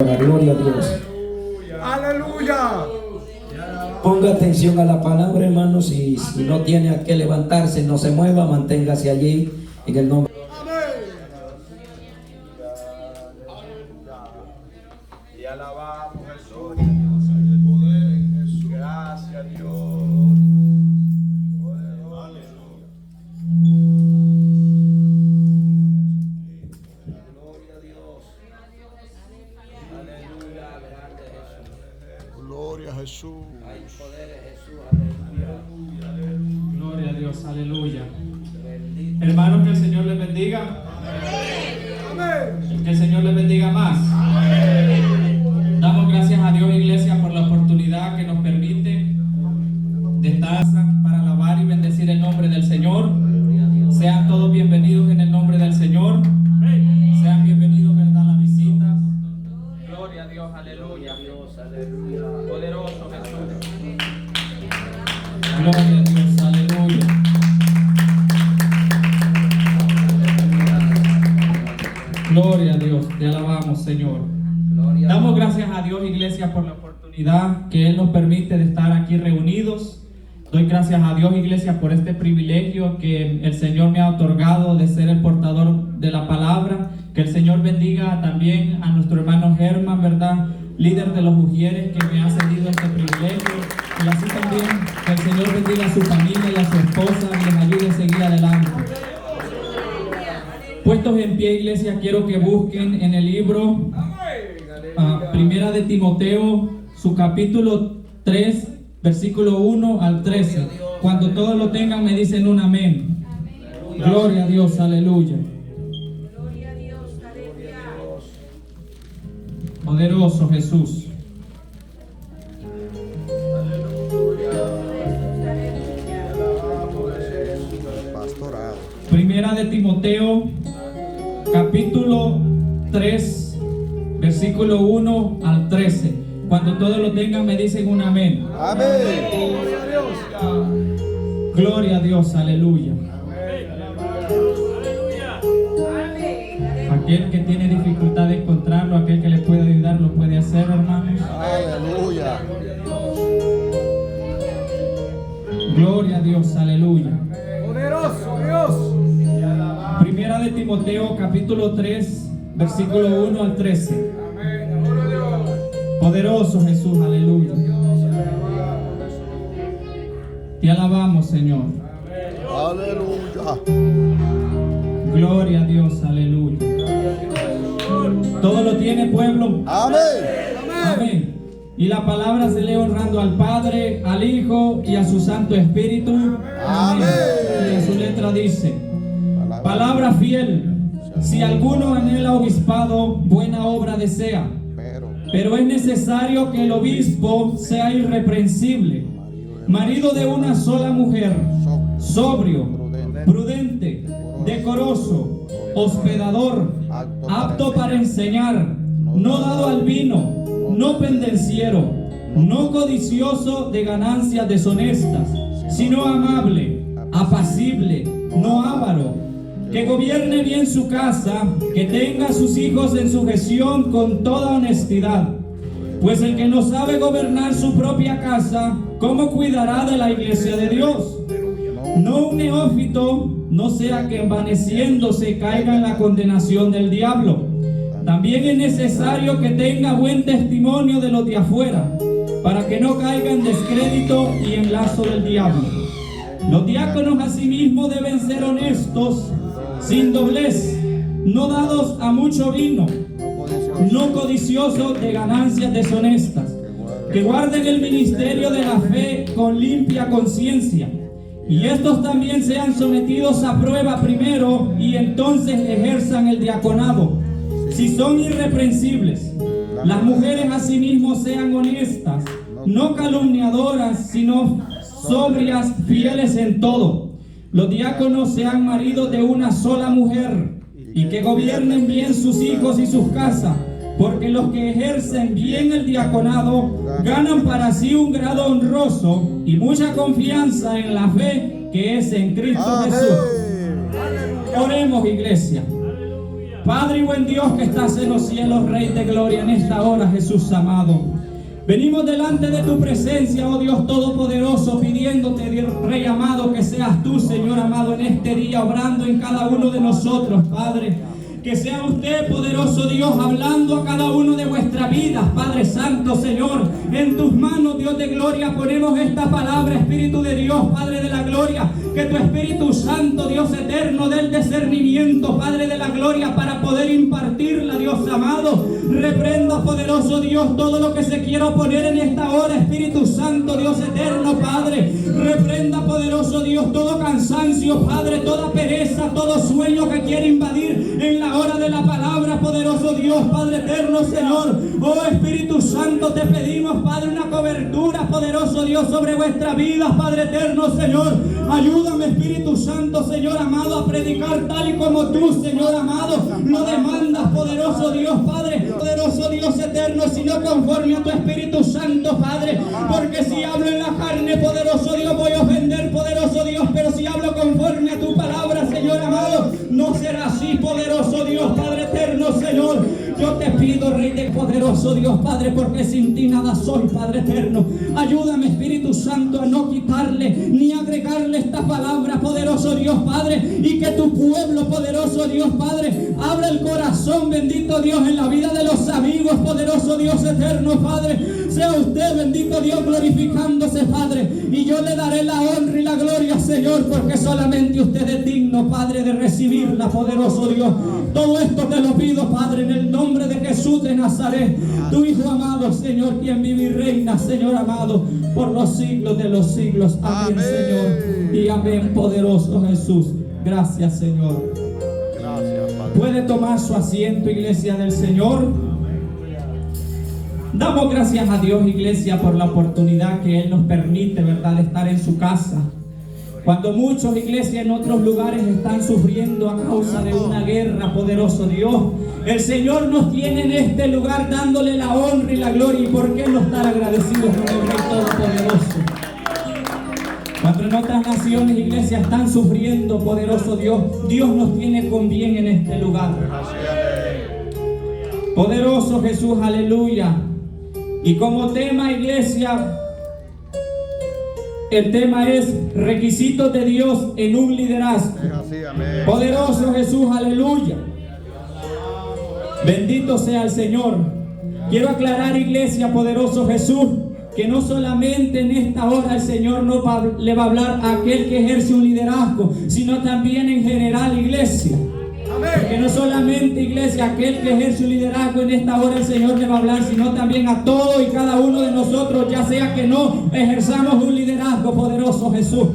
Gloria a Dios. Aleluya. Ponga atención a la palabra, hermanos, y si no tiene a qué levantarse, no se mueva, manténgase allí en el nombre. Y alabamos Jesús. El poder en Jesús. Gracias a Dios. Gloria a Dios. Aleluya. Gloria a Jesús. Hay poder en Jesús. Aleluya. Gloria a Dios, aleluya. Hermanos, que el Señor les bendiga. Amén. Que el Señor les bendiga más. Damos gracias a Dios, iglesia, por la oportunidad que nos permite de estar para alabar y bendecir el nombre del Señor. Sean todos bienvenidos en el nombre del Señor. Sean bienvenidos, ¿verdad?, a la visita. Gloria a Dios, aleluya. Poderoso Jesús. Gloria a Dios, aleluya. Gloria a Dios, te alabamos, Señor. Damos gracias a Dios, iglesia, por la oportunidad que Él nos permite de estar aquí reunidos. Doy gracias a Dios, iglesia, por este privilegio que el Señor me ha otorgado de ser el portador de la palabra. Que el Señor bendiga también a nuestro hermano Germán, ¿verdad?, líder de los Ujieres, que me ha cedido este privilegio. Y así también que el Señor bendiga a su familia y a su esposa y les ayude a seguir adelante. Puestos en pie, iglesia, quiero que busquen en el libro Primera de Timoteo, su capítulo 3, versículo 1 al 13. Cuando todos lo tengan, me dicen un amén. Gloria a Dios, aleluya. Poderoso Jesús. Pastorado. Primera de Timoteo, capítulo 3, versículo 1 al 13. Cuando todos lo tengan, me dicen un amén. Amén. Gloria a Dios. Gloria a Dios, aleluya. Aquel que tiene dificultad de encontrarlo, aquel que le puede ayudar, lo puede hacer, hermanos. Aleluya. Gloria a Dios, aleluya. Poderoso Dios. Primera de Timoteo, capítulo 3, versículo 1 al 13. Amén. Gloria a Dios. Poderoso Jesús, aleluya. Te alabamos, Señor. Aleluya. Gloria a Dios, aleluya. Todo lo tiene, pueblo. Amén. Amén. Y la palabra se lee honrando al Padre, al Hijo y a su Santo Espíritu. Amén. Y en su letra dice: palabra fiel. Si alguno anhela obispado, buena obra desea. Pero es necesario que el obispo sea irreprensible, marido de una sola mujer, sobrio, prudente, decoroso, hospedador, apto para enseñar, no dado al vino, no pendenciero, no codicioso de ganancias deshonestas, sino amable, apacible, no avaro, que gobierne bien su casa, que tenga a sus hijos en sujeción con toda honestidad. Pues el que no sabe gobernar su propia casa, ¿cómo cuidará de la iglesia de Dios? No un neófito, no sea que envaneciéndose caiga en la condenación del diablo. También es necesario que tenga buen testimonio de los de afuera, para que no caiga en descrédito y en lazo del diablo. Los diáconos asimismo deben ser honestos, sin doblez, no dados a mucho vino, no codiciosos de ganancias deshonestas, que guarden el ministerio de la fe con limpia conciencia. Y estos también sean sometidos a prueba primero y entonces ejerzan el diaconado. Si son irreprensibles, las mujeres asimismo sean honestas, no calumniadoras, sino sobrias, fieles en todo. Los diáconos sean maridos de una sola mujer y que gobiernen bien sus hijos y sus casas, porque los que ejercen bien el diaconado ganan para sí un grado honroso y mucha confianza en la fe que es en Cristo Jesús. Oremos, iglesia. Padre y buen Dios que estás en los cielos, Rey de gloria, en esta hora, Jesús amado. Venimos delante de tu presencia, oh Dios Todopoderoso, pidiéndote, Rey amado, que seas tú, Señor amado, en este día, obrando en cada uno de nosotros, Padre. Que sea usted, poderoso Dios, hablando a cada uno de vuestras vidas, Padre Santo, Señor. En tus manos, Dios de gloria, ponemos esta palabra, Espíritu de Dios, Padre de la gloria. Que tu Espíritu Santo, Dios eterno, dé el discernimiento, Padre de la gloria, para poder impartirla, Dios amado. Reprenda, poderoso Dios, todo lo que se quiera oponer en esta hora, Espíritu Santo, Dios eterno, Padre. Reprenda, poderoso Dios, todo cansancio, Padre, toda pereza, todo sueño que quiere invadir en la hora de la palabra, poderoso Dios, Padre eterno, Señor. Oh Espíritu Santo, te pedimos, Padre, una cobertura, poderoso Dios, sobre vuestra vida, Padre eterno, Señor. Ayúdame, Espíritu Santo, Señor amado, a predicar tal y como tú, Señor amado, lo demandas, poderoso Dios, Padre, poderoso Dios eterno, sino conforme a tu Espíritu Santo, Padre. Porque si hablo en la carne, poderoso Dios, voy a ofender, poderoso Dios, pero si hablo conforme a tu palabra, Señor amado, no será así, poderoso Dios, Padre eterno, Señor. Yo te pido, Rey de poderoso Dios, Padre, porque sin ti nada soy, Padre eterno. Ayúdame, Espíritu Santo, a no quitarle ni agregarle esta palabra, poderoso Dios, Padre, y que tu pueblo, poderoso Dios, Padre, abra el corazón, bendito Dios, en la vida de los amigos, poderoso Dios eterno, Padre. Sea usted, bendito Dios, glorificándose, Padre, y yo le daré la honra y la gloria, Señor, porque solamente usted es digno, Padre, de recibirla, poderoso Dios. Todo esto te lo pido, Padre, en el nombre de Jesús de Nazaret, tu Hijo amado, Señor, quien vive y reina, Señor amado, por los siglos de los siglos. Amén, Señor, y amén, poderoso Jesús. Gracias, Señor. Gracias, Padre. Puede tomar su asiento, iglesia del Señor. Damos gracias a Dios, iglesia, por la oportunidad que Él nos permite, ¿verdad?, de estar en su casa. Cuando muchos, iglesias, en otros lugares están sufriendo a causa de una guerra, poderoso Dios, el Señor nos tiene en este lugar dándole la honra y la gloria. ¿Y por qué no estar agradecidos con el Rey Todopoderoso? Cuando en otras naciones, iglesias, están sufriendo, poderoso Dios, Dios nos tiene con bien en este lugar. Poderoso Jesús, aleluya. Y como tema, iglesia, el tema es requisitos de Dios en un liderazgo. Es así, amén. Poderoso Jesús, aleluya. Bendito sea el Señor. Quiero aclarar, iglesia, poderoso Jesús, que no solamente en esta hora el Señor no le va a hablar a aquel que ejerce un liderazgo, sino también en general, iglesia. Porque no solamente, iglesia, aquel que ejerce un liderazgo en esta hora el Señor le va a hablar, sino también a todos y cada uno de nosotros, ya sea que no ejerzamos un liderazgo, poderoso Jesús.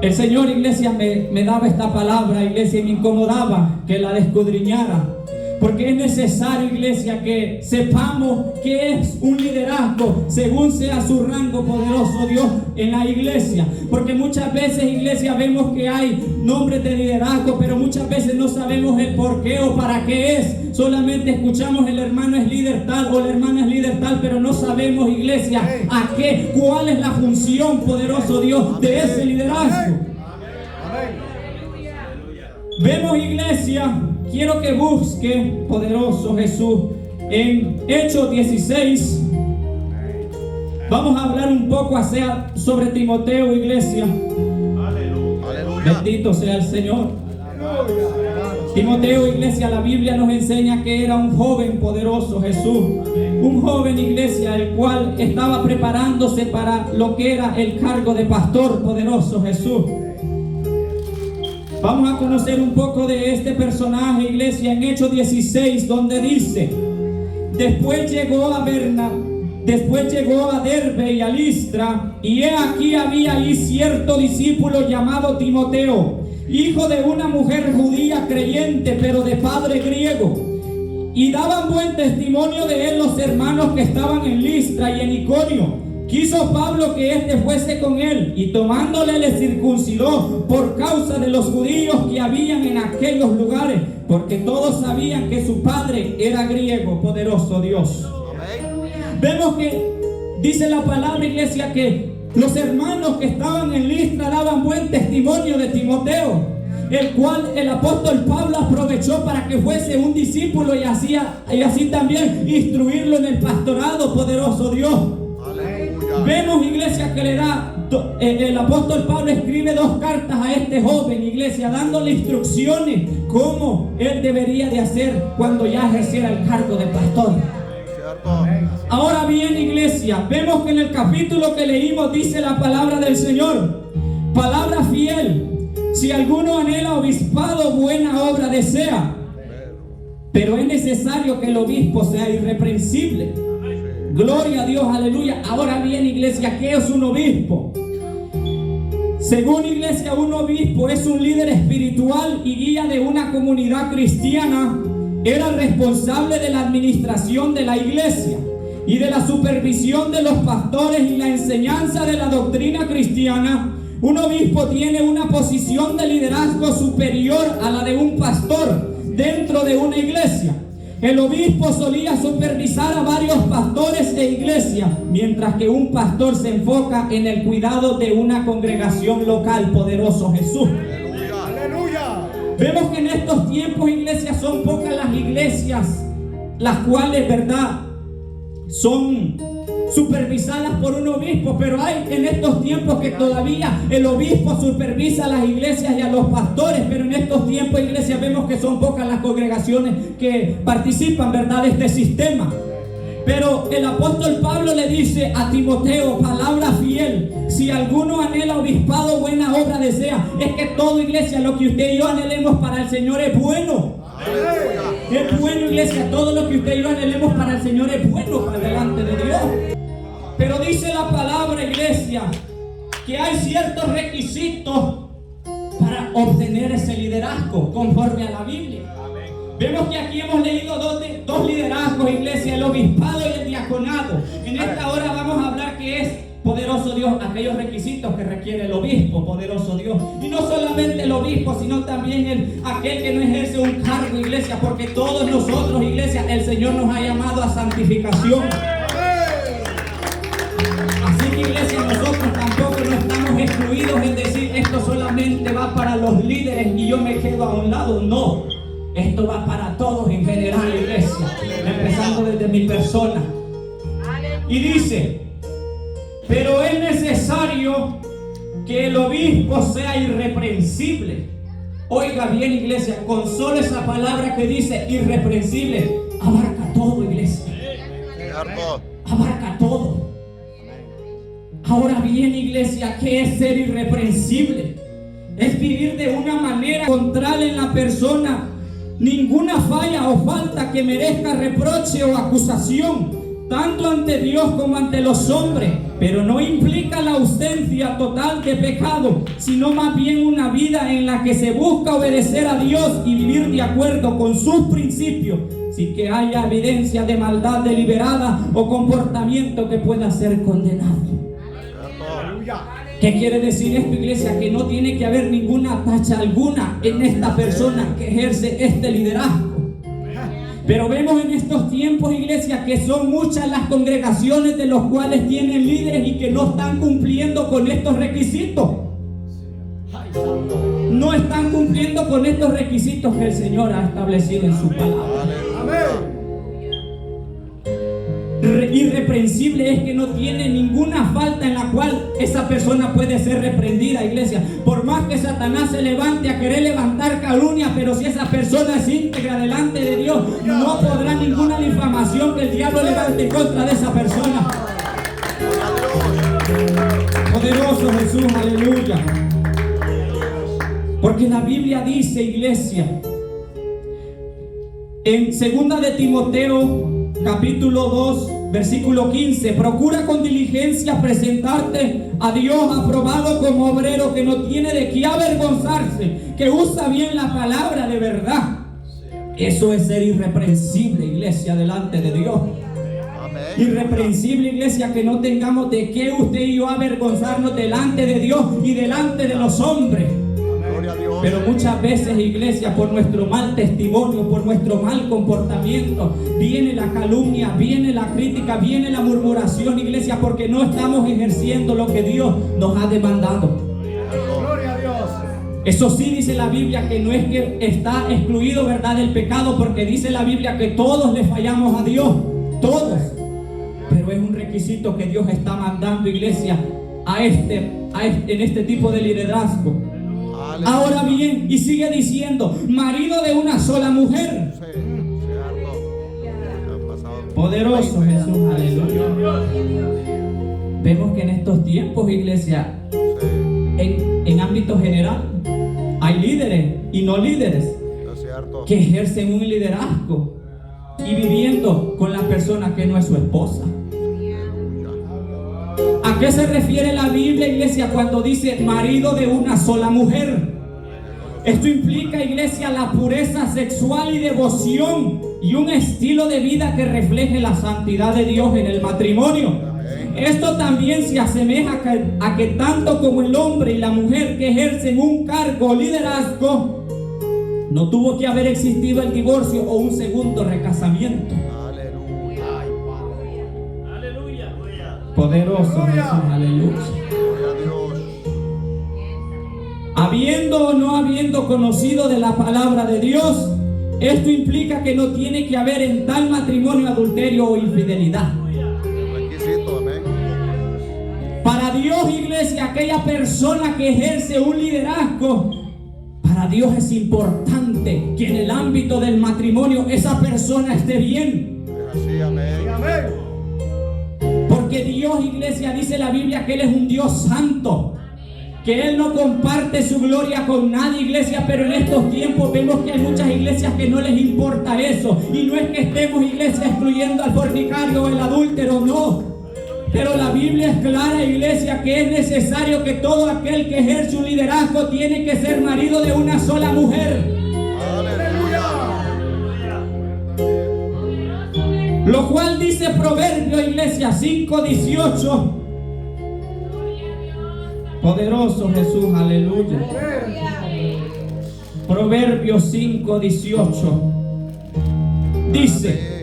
El Señor, iglesia, me daba esta palabra, iglesia, y me incomodaba que la escudriñara. Porque es necesario, iglesia, que sepamos qué es un liderazgo según sea su rango, poderoso Dios, en la iglesia. Porque muchas veces, iglesia, vemos que hay nombres de liderazgo, pero muchas veces no sabemos el por qué o para qué es. Solamente escuchamos el hermano es líder tal o la hermana es líder tal, pero no sabemos, iglesia, a qué, cuál es la función, poderoso Dios, de ese liderazgo. Vemos, iglesia, quiero que busque, poderoso Jesús, en Hechos 16. Vamos a hablar un poco sobre Timoteo, iglesia. Bendito sea el Señor. Timoteo, iglesia, la Biblia nos enseña que era un joven, poderoso Jesús. Un joven, iglesia, el cual estaba preparándose para lo que era el cargo de pastor, poderoso Jesús. Vamos a conocer un poco de este personaje, iglesia, en Hechos 16, donde dice: después llegó a Derbe y a Listra, y he aquí había allí cierto discípulo llamado Timoteo, hijo de una mujer judía creyente, pero de padre griego. Y daban buen testimonio de él los hermanos que estaban en Listra y en Iconio. Quiso Pablo que éste fuese con él, y tomándole le circuncidó por causa de los judíos que habían en aquellos lugares, porque todos sabían que su padre era griego, poderoso Dios. Vemos que dice la palabra, iglesia, que los hermanos que estaban en Listra daban buen testimonio de Timoteo. el cual el apóstol Pablo aprovechó para que fuese un discípulo y así también instruirlo en el pastorado, poderoso Dios. Aleluya. Vemos, iglesia, que le da, el apóstol Pablo escribe 2 cartas a este joven, iglesia, dándole instrucciones cómo él debería de hacer cuando ya ejerciera el cargo de pastor. Cierto. Ahora bien, iglesia, vemos que en el capítulo que leímos dice la palabra del Señor, palabra fiel, si alguno anhela obispado, buena obra desea, pero es necesario que el obispo sea irreprensible. Gloria a Dios, aleluya. Ahora bien, iglesia, ¿qué es un obispo? Según, iglesia, un obispo es un líder espiritual y guía de una comunidad cristiana. Era responsable de la administración de la iglesia y de la supervisión de los pastores y la enseñanza de la doctrina cristiana. Un obispo tiene una posición de liderazgo superior a la de un pastor dentro de una iglesia. El obispo solía supervisar a varios pastores de iglesia, mientras que un pastor se enfoca en el cuidado de una congregación local. Poderoso Jesús. Aleluya. Vemos que en estos tiempos, iglesia, son pocas las iglesias las cuales, verdad, son supervisadas por un obispo, pero hay en estos tiempos que todavía el obispo supervisa a las iglesias y a los pastores, pero en estos tiempos, iglesia, vemos que son pocas las congregaciones que participan, verdad, de este sistema. Pero el apóstol Pablo le dice a Timoteo, palabra fiel, si alguno anhela obispado, buena obra desea. Es que todo, iglesia, lo que usted y yo anhelemos para el Señor es bueno. Es bueno, iglesia, todo lo que usted y yo anhelemos para el Señor es bueno para delante de Dios. Pero dice la palabra, iglesia, que hay ciertos requisitos para obtener ese liderazgo conforme a la Biblia. Vemos que aquí hemos leído dos liderazgos, iglesia, el obispado y el diaconado. En esta hora vamos a hablar que es, poderoso Dios, aquellos requisitos que requiere el obispo, poderoso Dios. Y no solamente el obispo, sino también aquel que no ejerce un cargo, iglesia, porque todos nosotros, iglesia, el Señor nos ha llamado a santificación. Así que, iglesia, nosotros tampoco no estamos excluidos en decir esto solamente va para los líderes y yo me quedo a un lado. No, esto va para todos en general, iglesia, empezando desde mi persona. Y dice, pero es necesario que el obispo sea irreprensible. Oiga bien, iglesia, con solo esa palabra que dice irreprensible, abarca todo, iglesia. Abarca todo. Ahora bien, iglesia, ¿qué es ser irreprensible? Es vivir de una manera encontrar en la persona ninguna falla o falta que merezca reproche o acusación, tanto ante Dios como ante los hombres, pero no implica la ausencia total de pecado, sino más bien una vida en la que se busca obedecer a Dios y vivir de acuerdo con sus principios, sin que haya evidencia de maldad deliberada o comportamiento que pueda ser condenado. ¿Qué quiere decir esto, iglesia? Que no tiene que haber ninguna tacha alguna en esta persona que ejerce este liderazgo. Pero vemos en estos tiempos, iglesia, que son muchas las congregaciones de los cuales tienen líderes y que no están cumpliendo con estos requisitos. No están cumpliendo con estos requisitos que el Señor ha establecido en su palabra. Irreprensible es que no tiene ninguna falta en la cual esa persona puede ser reprendida, iglesia. Por más que Satanás se levante a querer levantar calumnia, pero si esa persona es íntegra delante de Dios, no podrá ninguna difamación que el diablo levante en contra de esa persona. Poderoso Jesús, aleluya. Porque la Biblia dice, iglesia, en 2 de Timoteo capítulo 2, versículo 15, procura con diligencia presentarte a Dios aprobado como obrero que no tiene de qué avergonzarse, que usa bien la palabra de verdad. Eso es ser irreprensible, iglesia, delante de Dios. Irreprensible, iglesia, que no tengamos de qué usted y yo avergonzarnos delante de Dios y delante de los hombres. Pero muchas veces, iglesia, por nuestro mal testimonio, por nuestro mal comportamiento, viene la calumnia, viene la crítica, viene la murmuración, iglesia, porque no estamos ejerciendo lo que Dios nos ha demandado. Gloria a Dios. Eso sí dice la Biblia que no es que está excluido, ¿verdad?, del pecado, porque dice la Biblia que todos le fallamos a Dios, todos. Pero es un requisito que Dios está mandando, iglesia, en este tipo de liderazgo. Aleluya. Ahora bien, y sigue diciendo, marido de una sola mujer. Sí, cierto. Ha pasado. Poderoso Jesús, aleluya. Vemos que en estos tiempos, iglesia, Sí, en ámbito general, hay líderes y no líderes es cierto. que ejercen un liderazgo y viviendo con la persona que no es su esposa. ¿A qué se refiere la Biblia, iglesia, cuando dice marido de una sola mujer? Esto implica, iglesia, la pureza sexual y devoción y un estilo de vida que refleje la santidad de Dios en el matrimonio. Esto también se asemeja a que tanto como el hombre y la mujer que ejercen un cargo o liderazgo, no tuvo que haber existido el divorcio o un segundo recasamiento. Aleluya. Poderoso Jesús, aleluya. Gloria a Dios. Habiendo o no habiendo conocido de la palabra de Dios, esto implica que no tiene que haber en tal matrimonio adulterio o infidelidad. Requisito, amén. Para Dios, iglesia, aquella persona que ejerce un liderazgo, para Dios es importante que en el ámbito del matrimonio esa persona esté bien. Es así, amén. Porque Dios, iglesia, dice la Biblia que Él es un Dios santo, que Él no comparte su gloria con nadie, iglesia, pero en estos tiempos vemos que hay muchas iglesias que no les importa eso. Y no es que estemos, iglesia, excluyendo al fornicario o el adúltero, no. Pero la Biblia es clara, iglesia, que es necesario que todo aquel que ejerce un liderazgo tiene que ser marido de una sola mujer. Aleluya. Lo cual dice Proverbio, iglesia, 5:18. Poderoso Jesús, aleluya. Proverbios 5:18 dice: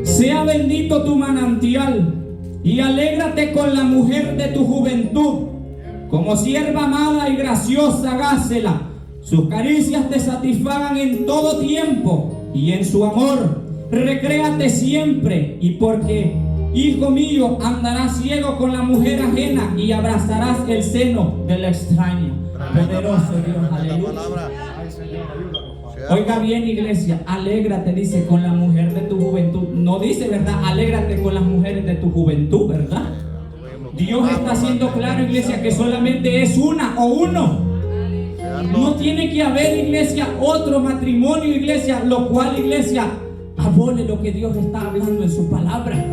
sea bendito tu manantial y alégrate con la mujer de tu juventud. Como sierva amada y graciosa, hágasela. Sus caricias te satisfagan en todo tiempo y en su amor. Recréate siempre, y porque, hijo mío, andarás ciego con la mujer ajena y abrazarás el seno del extraño. Poderoso Dios, aleluya. Oiga bien, iglesia, alégrate, dice, con la mujer de tu juventud. No dice, ¿verdad? Alégrate con las mujeres de tu juventud, ¿verdad? Dios está haciendo claro, iglesia, que solamente es una o uno. No tiene que haber, iglesia, otro matrimonio, iglesia, lo cual, iglesia, abole lo que Dios está hablando en su palabra.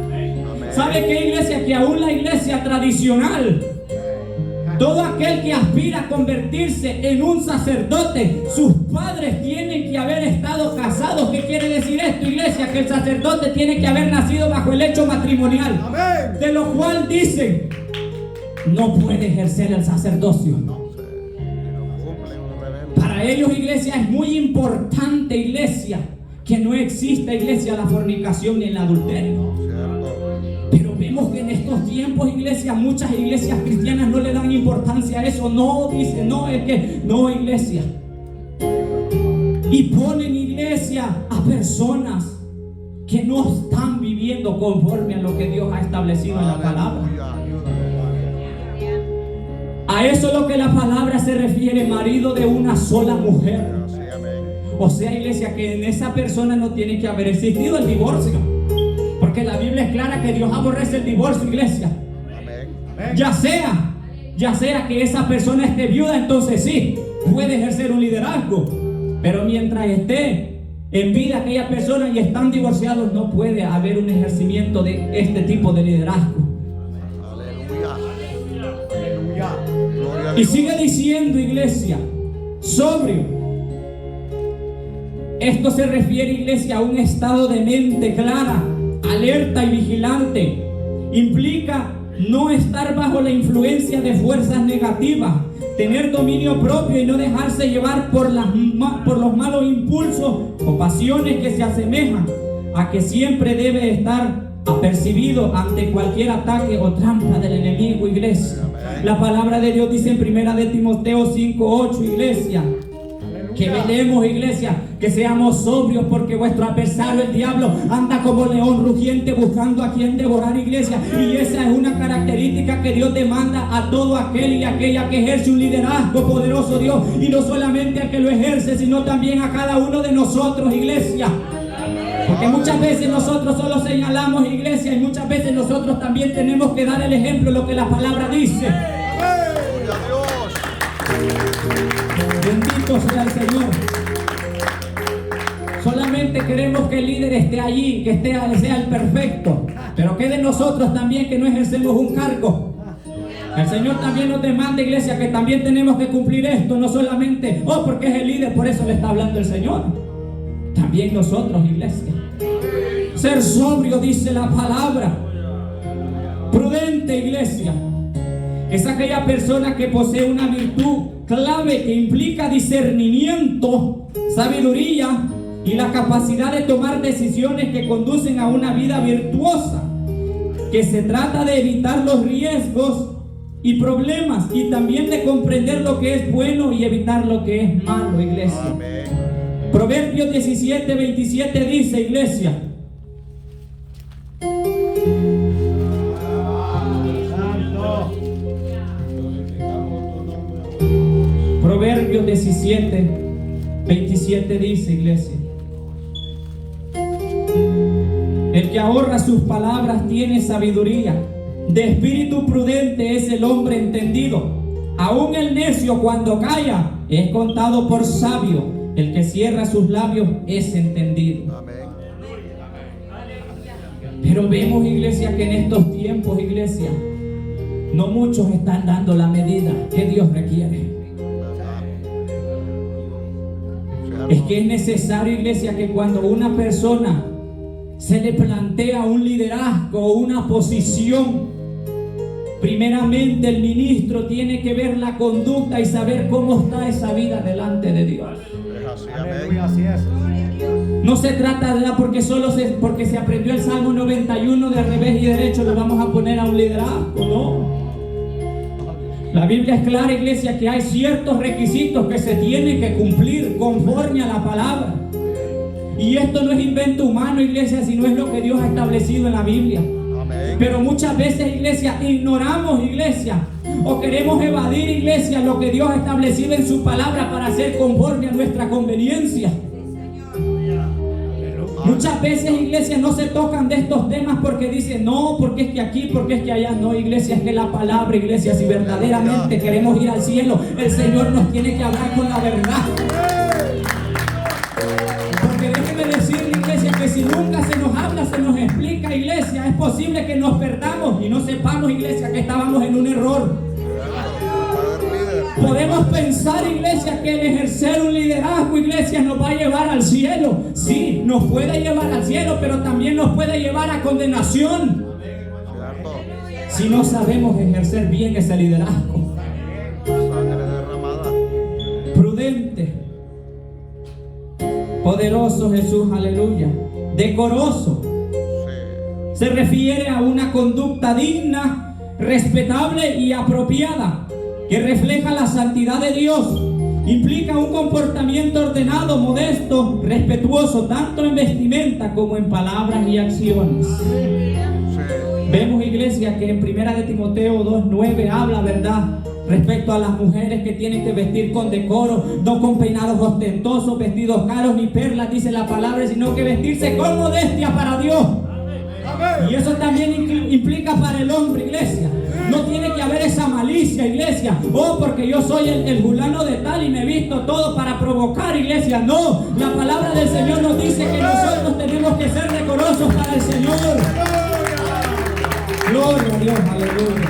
¿Sabe qué, iglesia? Que aún la iglesia tradicional, todo aquel que aspira a convertirse en un sacerdote, sus padres tienen que haber estado casados. ¿Qué quiere decir esto, iglesia? Que el sacerdote tiene que haber nacido bajo el hecho matrimonial. Amén. De lo cual dicen, no puede ejercer el sacerdocio. Para ellos, iglesia, es muy importante, iglesia, que no exista, iglesia, la fornicación ni el adulterio. Pero vemos que en estos tiempos, iglesia, muchas iglesias cristianas no le dan importancia a eso. No, dice, no, es que, no, iglesia. Y ponen, iglesia, a personas que no están viviendo conforme a lo que Dios ha establecido en la palabra. A eso es lo que la palabra se refiere, marido de una sola mujer. O sea, iglesia, que en esa persona no tiene que haber existido el divorcio. Porque la Biblia es clara que Dios aborrece el divorcio, iglesia. Ya sea que esa persona esté viuda, entonces sí, puede ejercer un liderazgo. Pero mientras esté en vida aquella persona y están divorciados, no puede haber un ejercimiento de este tipo de liderazgo. Y sigue diciendo, iglesia, sobrio. Esto se refiere, iglesia, a un estado de mente clara, alerta y vigilante. Implica no estar bajo la influencia de fuerzas negativas, tener dominio propio y no dejarse llevar por los malos impulsos o pasiones que se asemejan a que siempre debe estar apercibido ante cualquier ataque o trampa del enemigo, iglesia. La palabra de Dios dice en 1 de Timoteo 5:8, iglesia, que velemos, iglesia, que seamos sobrios, porque vuestro adversario, el diablo, anda como león rugiente buscando a quien devorar, iglesia. Y esa es una característica que Dios demanda a todo aquel y aquella que ejerce un liderazgo poderoso, Dios. Y no solamente al que lo ejerce, sino también a cada uno de nosotros, iglesia. Porque muchas veces nosotros solo señalamos, iglesia, y muchas veces nosotros también tenemos que dar el ejemplo de lo que la palabra dice. Gloria a Dios. Bendito sea el Señor. Solamente queremos que el líder esté allí, que sea el perfecto. Pero que de nosotros también que no ejercemos un cargo. El Señor también nos demanda, iglesia, que también tenemos que cumplir esto. No solamente, porque es el líder, por eso le está hablando el Señor. También nosotros, iglesia. Ser sobrio, dice la palabra. Prudente, iglesia. Es aquella persona que posee una virtud clave que implica discernimiento, sabiduría y la capacidad de tomar decisiones que conducen a una vida virtuosa. Que se trata de evitar los riesgos y problemas y también de comprender lo que es bueno y evitar lo que es malo, iglesia. Amén. Proverbios 17:27 dice, iglesia, Proverbios 17:27 dice, iglesia, el que ahorra sus palabras tiene sabiduría, de espíritu prudente es el hombre entendido. Aún el necio cuando calla es contado por sabio. El que cierra sus labios es entendido. Amén. Pero vemos, iglesia, que en estos tiempos, iglesia, no muchos están dando la medida que Dios requiere. Es que es necesario, iglesia, que cuando una persona se le plantea un liderazgo o una posición, primeramente el ministro tiene que ver la conducta y saber cómo está esa vida delante de Dios. Así es. No se trata de porque porque se aprendió el Salmo 91 de revés y derecho lo vamos a poner a un liderazgo, no. La Biblia es clara, iglesia, que hay ciertos requisitos que se tienen que cumplir conforme a la palabra. Y esto no es invento humano, iglesia, sino es lo que Dios ha establecido en la Biblia. Amén. Pero muchas veces, iglesia, ignoramos, iglesia, o queremos evadir, iglesia, lo que Dios ha establecido en su palabra para hacer conforme a nuestra conveniencia. Muchas veces, iglesia, no se tocan de estos temas porque dicen, no, porque es que aquí, porque es que allá. No, iglesia, es que la palabra, iglesia, si verdaderamente queremos ir al cielo, el Señor nos tiene que hablar con la verdad. Porque déjeme decirle, iglesia, que si nunca se nos habla, se nos explica, iglesia, es posible que nos perdamos y no sepamos, iglesia, que estábamos en un error. Podemos pensar, iglesia, que el ejercer un liderazgo, iglesia, nos va a llevar al cielo. Sí, nos puede llevar al cielo, pero también nos puede llevar a condenación. Si no sabemos ejercer bien ese liderazgo. Sangre derramada. Prudente. Poderoso Jesús, aleluya. Decoroso. Se refiere a una conducta digna, respetable y apropiada, que refleja la santidad de Dios. Implica un comportamiento ordenado, modesto, respetuoso, tanto en vestimenta como en palabras y acciones. Vemos, iglesia, que en 1 de Timoteo 2:9 habla, ¿verdad?, respecto a las mujeres que tienen que vestir con decoro, no con peinados ostentosos, vestidos caros ni perlas, dice la palabra, sino que vestirse con modestia para Dios. Y eso también implica para el hombre, iglesia. No tiene que haber esa malicia, iglesia. Porque yo soy el fulano de tal y me he visto todo para provocar, iglesia. No, la palabra del Señor nos dice que nosotros tenemos que ser decorosos para el Señor. Gloria a Dios, aleluya.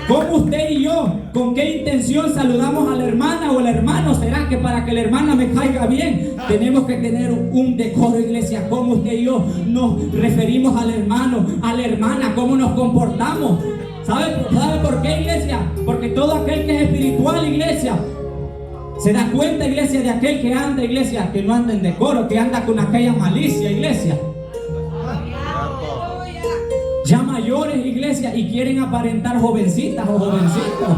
¿Cómo usted y yo, con qué intención saludamos a la hermana o al hermano? ¿Será que para que la hermana me caiga bien? Tenemos que tener un decoro, iglesia. ¿Cómo usted y yo nos referimos al hermano, a la hermana? ¿Cómo nos comportamos? ¿Sabe por qué, iglesia? Porque todo aquel que es espiritual, iglesia, se da cuenta, iglesia, de aquel que anda, iglesia, que no anda en decoro, que anda con aquella malicia, iglesia. Ya mayor, mayores, iglesia, y quieren aparentar jovencitas o jovencitos.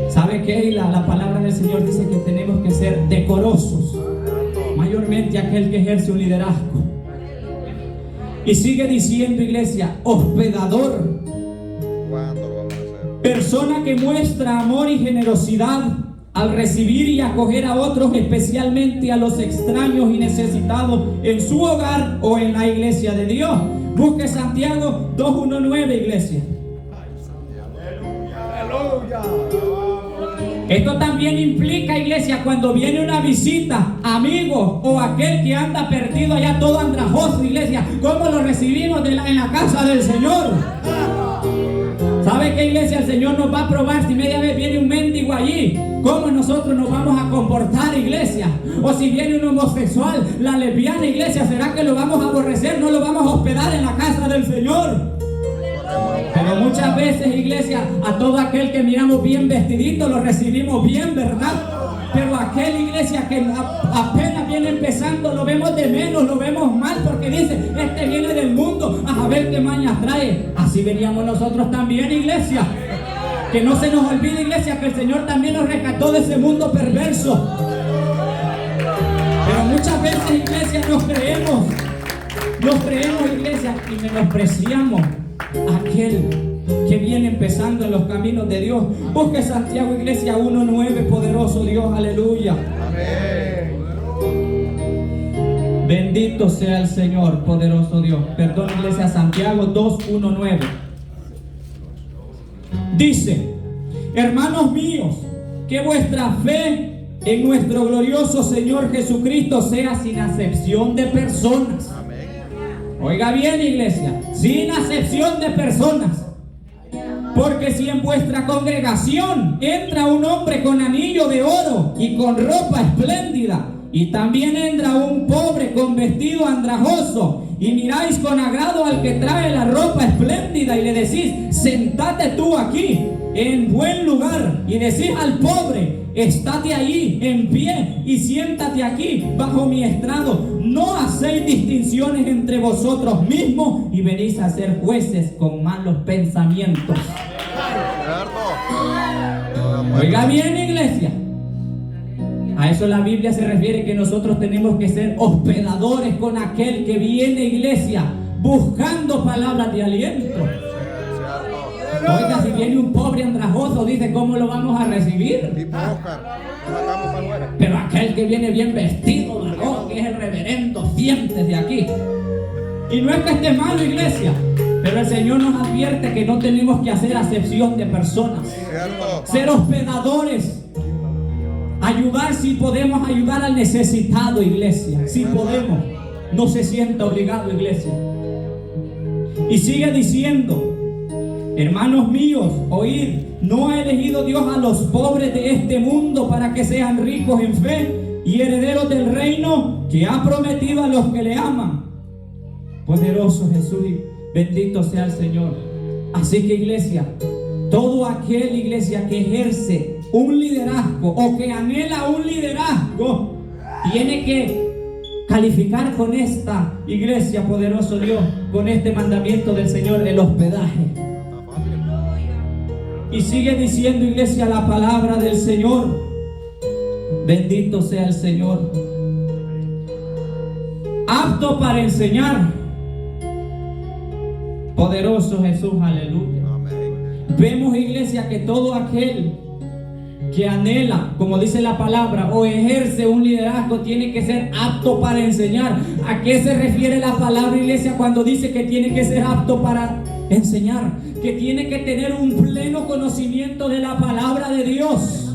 ¿Sabe qué? La palabra del Señor dice que tenemos que ser decorosos, mayormente aquel que ejerce un liderazgo. Y sigue diciendo, iglesia, hospedador, ¿Cuándo lo vamos a hacer? persona que muestra amor y generosidad al recibir y acoger a otros, especialmente a los extraños y necesitados en su hogar o en la iglesia de Dios. Busque Santiago 2:1-9, iglesia. Esto también implica, iglesia, cuando viene una visita, amigo o aquel que anda perdido allá todo andrajoso, iglesia, ¿cómo lo recibimos en la casa del Señor? ¿Sabe qué, iglesia? El Señor nos va a probar si media vez viene un mendigo allí, ¿cómo nosotros nos vamos a comportar, iglesia? O si viene un homosexual, la lesbiana, iglesia, ¿será que lo vamos a aborrecer? ¿No lo vamos a hospedar en la casa del Señor? Pero muchas veces, iglesia, a todo aquel que miramos bien vestidito lo recibimos bien, ¿verdad? Pero aquel, iglesia, que apenas viene empezando, lo vemos de menos, lo vemos mal, porque dice, este viene del mundo, a ver qué mañas trae. Así veníamos nosotros también, iglesia. Que no se nos olvide, iglesia, que el Señor también nos rescató de ese mundo perverso. Pero muchas veces, iglesia, nos creemos, iglesia, y menospreciamos a aquel que viene empezando en los caminos de Dios. Busque Santiago, iglesia 1:9, poderoso Dios, aleluya. Amén. Bendito sea el Señor, poderoso Dios. Perdón, iglesia, Santiago 2:1-9. Dice: hermanos míos, que vuestra fe en nuestro glorioso Señor Jesucristo sea sin acepción de personas. Oiga bien, iglesia, sin acepción de personas. Porque si en vuestra congregación entra un hombre con anillo de oro y con ropa espléndida, y también entra un pobre con vestido andrajoso, y miráis con agrado al que trae la ropa espléndida y le decís, sentate tú aquí en buen lugar, y decís al pobre, estate allí en pie y siéntate aquí bajo mi estrado, no hacéis distinciones entre vosotros mismos y venís a ser jueces con malos pensamientos. Oiga bien, iglesia, a eso la Biblia se refiere, que nosotros tenemos que ser hospedadores con aquel que viene, iglesia, buscando palabras de aliento. Oiga, si viene un pobre andrajoso, dice, ¿cómo lo vamos a recibir? Pero aquel que viene bien vestido, varón, que es el reverendo, siéntese aquí. Y no es que esté malo, iglesia, pero el Señor nos advierte que no tenemos que hacer acepción de personas. Ser hospedadores. Ayudar, si podemos ayudar al necesitado, iglesia. Si podemos. No se sienta obligado, iglesia. Y sigue diciendo: hermanos míos, oíd, ¿no ha elegido Dios a los pobres de este mundo para que sean ricos en fe y herederos del reino que ha prometido a los que le aman? Poderoso Jesús, bendito sea el Señor. Así que, iglesia, todo aquel, iglesia, que ejerce un liderazgo o que anhela un liderazgo, tiene que calificar con esta, iglesia, poderoso Dios, con este mandamiento del Señor, el hospedaje. Y sigue diciendo, iglesia, la palabra del Señor. Bendito sea el Señor. Apto para enseñar. Poderoso Jesús, aleluya. Vemos, iglesia, que todo aquel que anhela, como dice la palabra, o ejerce un liderazgo, tiene que ser apto para enseñar. ¿A qué se refiere la palabra, iglesia, cuando dice que tiene que ser apto para enseñar? Que tiene que tener un pleno conocimiento de la palabra de Dios.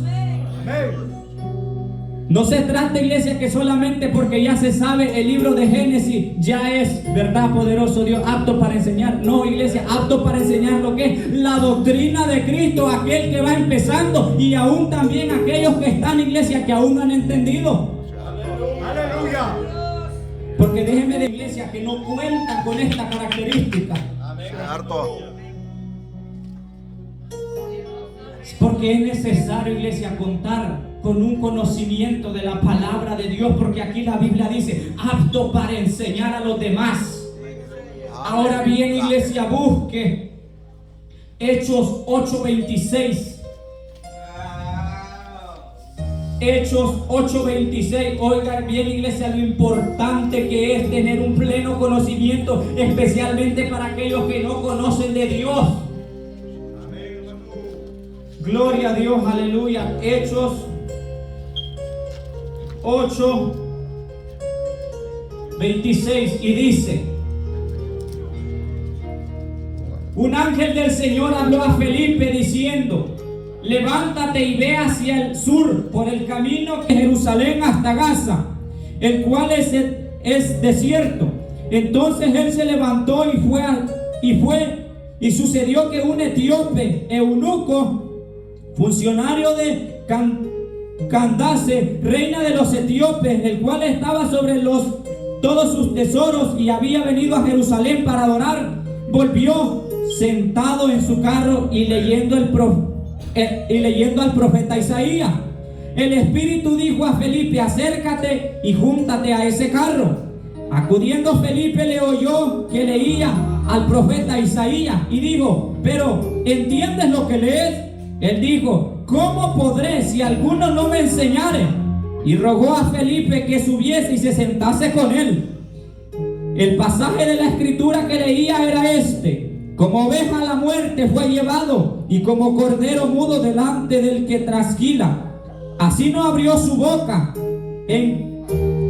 No se trata, iglesia, que solamente porque ya se sabe el libro de Génesis ya es, verdad, poderoso Dios, apto para enseñar. No, iglesia, apto para enseñar lo que es la doctrina de Cristo, aquel que va empezando, y aún también aquellos que están, iglesia, que aún no han entendido. Aleluya. Porque déjenme de, iglesia, que no cuentan con esta característica. Porque es necesario, iglesia, contar con un conocimiento de la palabra de Dios, porque aquí la Biblia dice, apto para enseñar a los demás. Ahora bien, iglesia, busque Hechos 8:26. Hechos 8:26. Oigan bien, iglesia, lo importante que es tener un pleno conocimiento, especialmente para aquellos que no conocen de Dios. Gloria a Dios, aleluya. Hechos 8:26 y dice: un ángel del Señor habló a Felipe diciendo: levántate y ve hacia el sur por el camino de Jerusalén hasta Gaza, el cual es desierto. Entonces él se levantó y sucedió que un etíope, eunuco, funcionario de Candace, reina de los etíopes, el cual estaba sobre todos sus tesoros y había venido a Jerusalén para adorar, volvió sentado en su carro y leyendo al profeta Isaías. El Espíritu dijo a Felipe: acércate y júntate a ese carro. Acudiendo Felipe le oyó que leía al profeta Isaías y dijo: pero ¿entiendes lo que lees? Él dijo: ¿cómo podré si alguno no me enseñare? Y rogó a Felipe que subiese y se sentase con él. El pasaje de la escritura que leía era este: como oveja a la muerte fue llevado, y como cordero mudo delante del que trasquila, así no abrió su boca.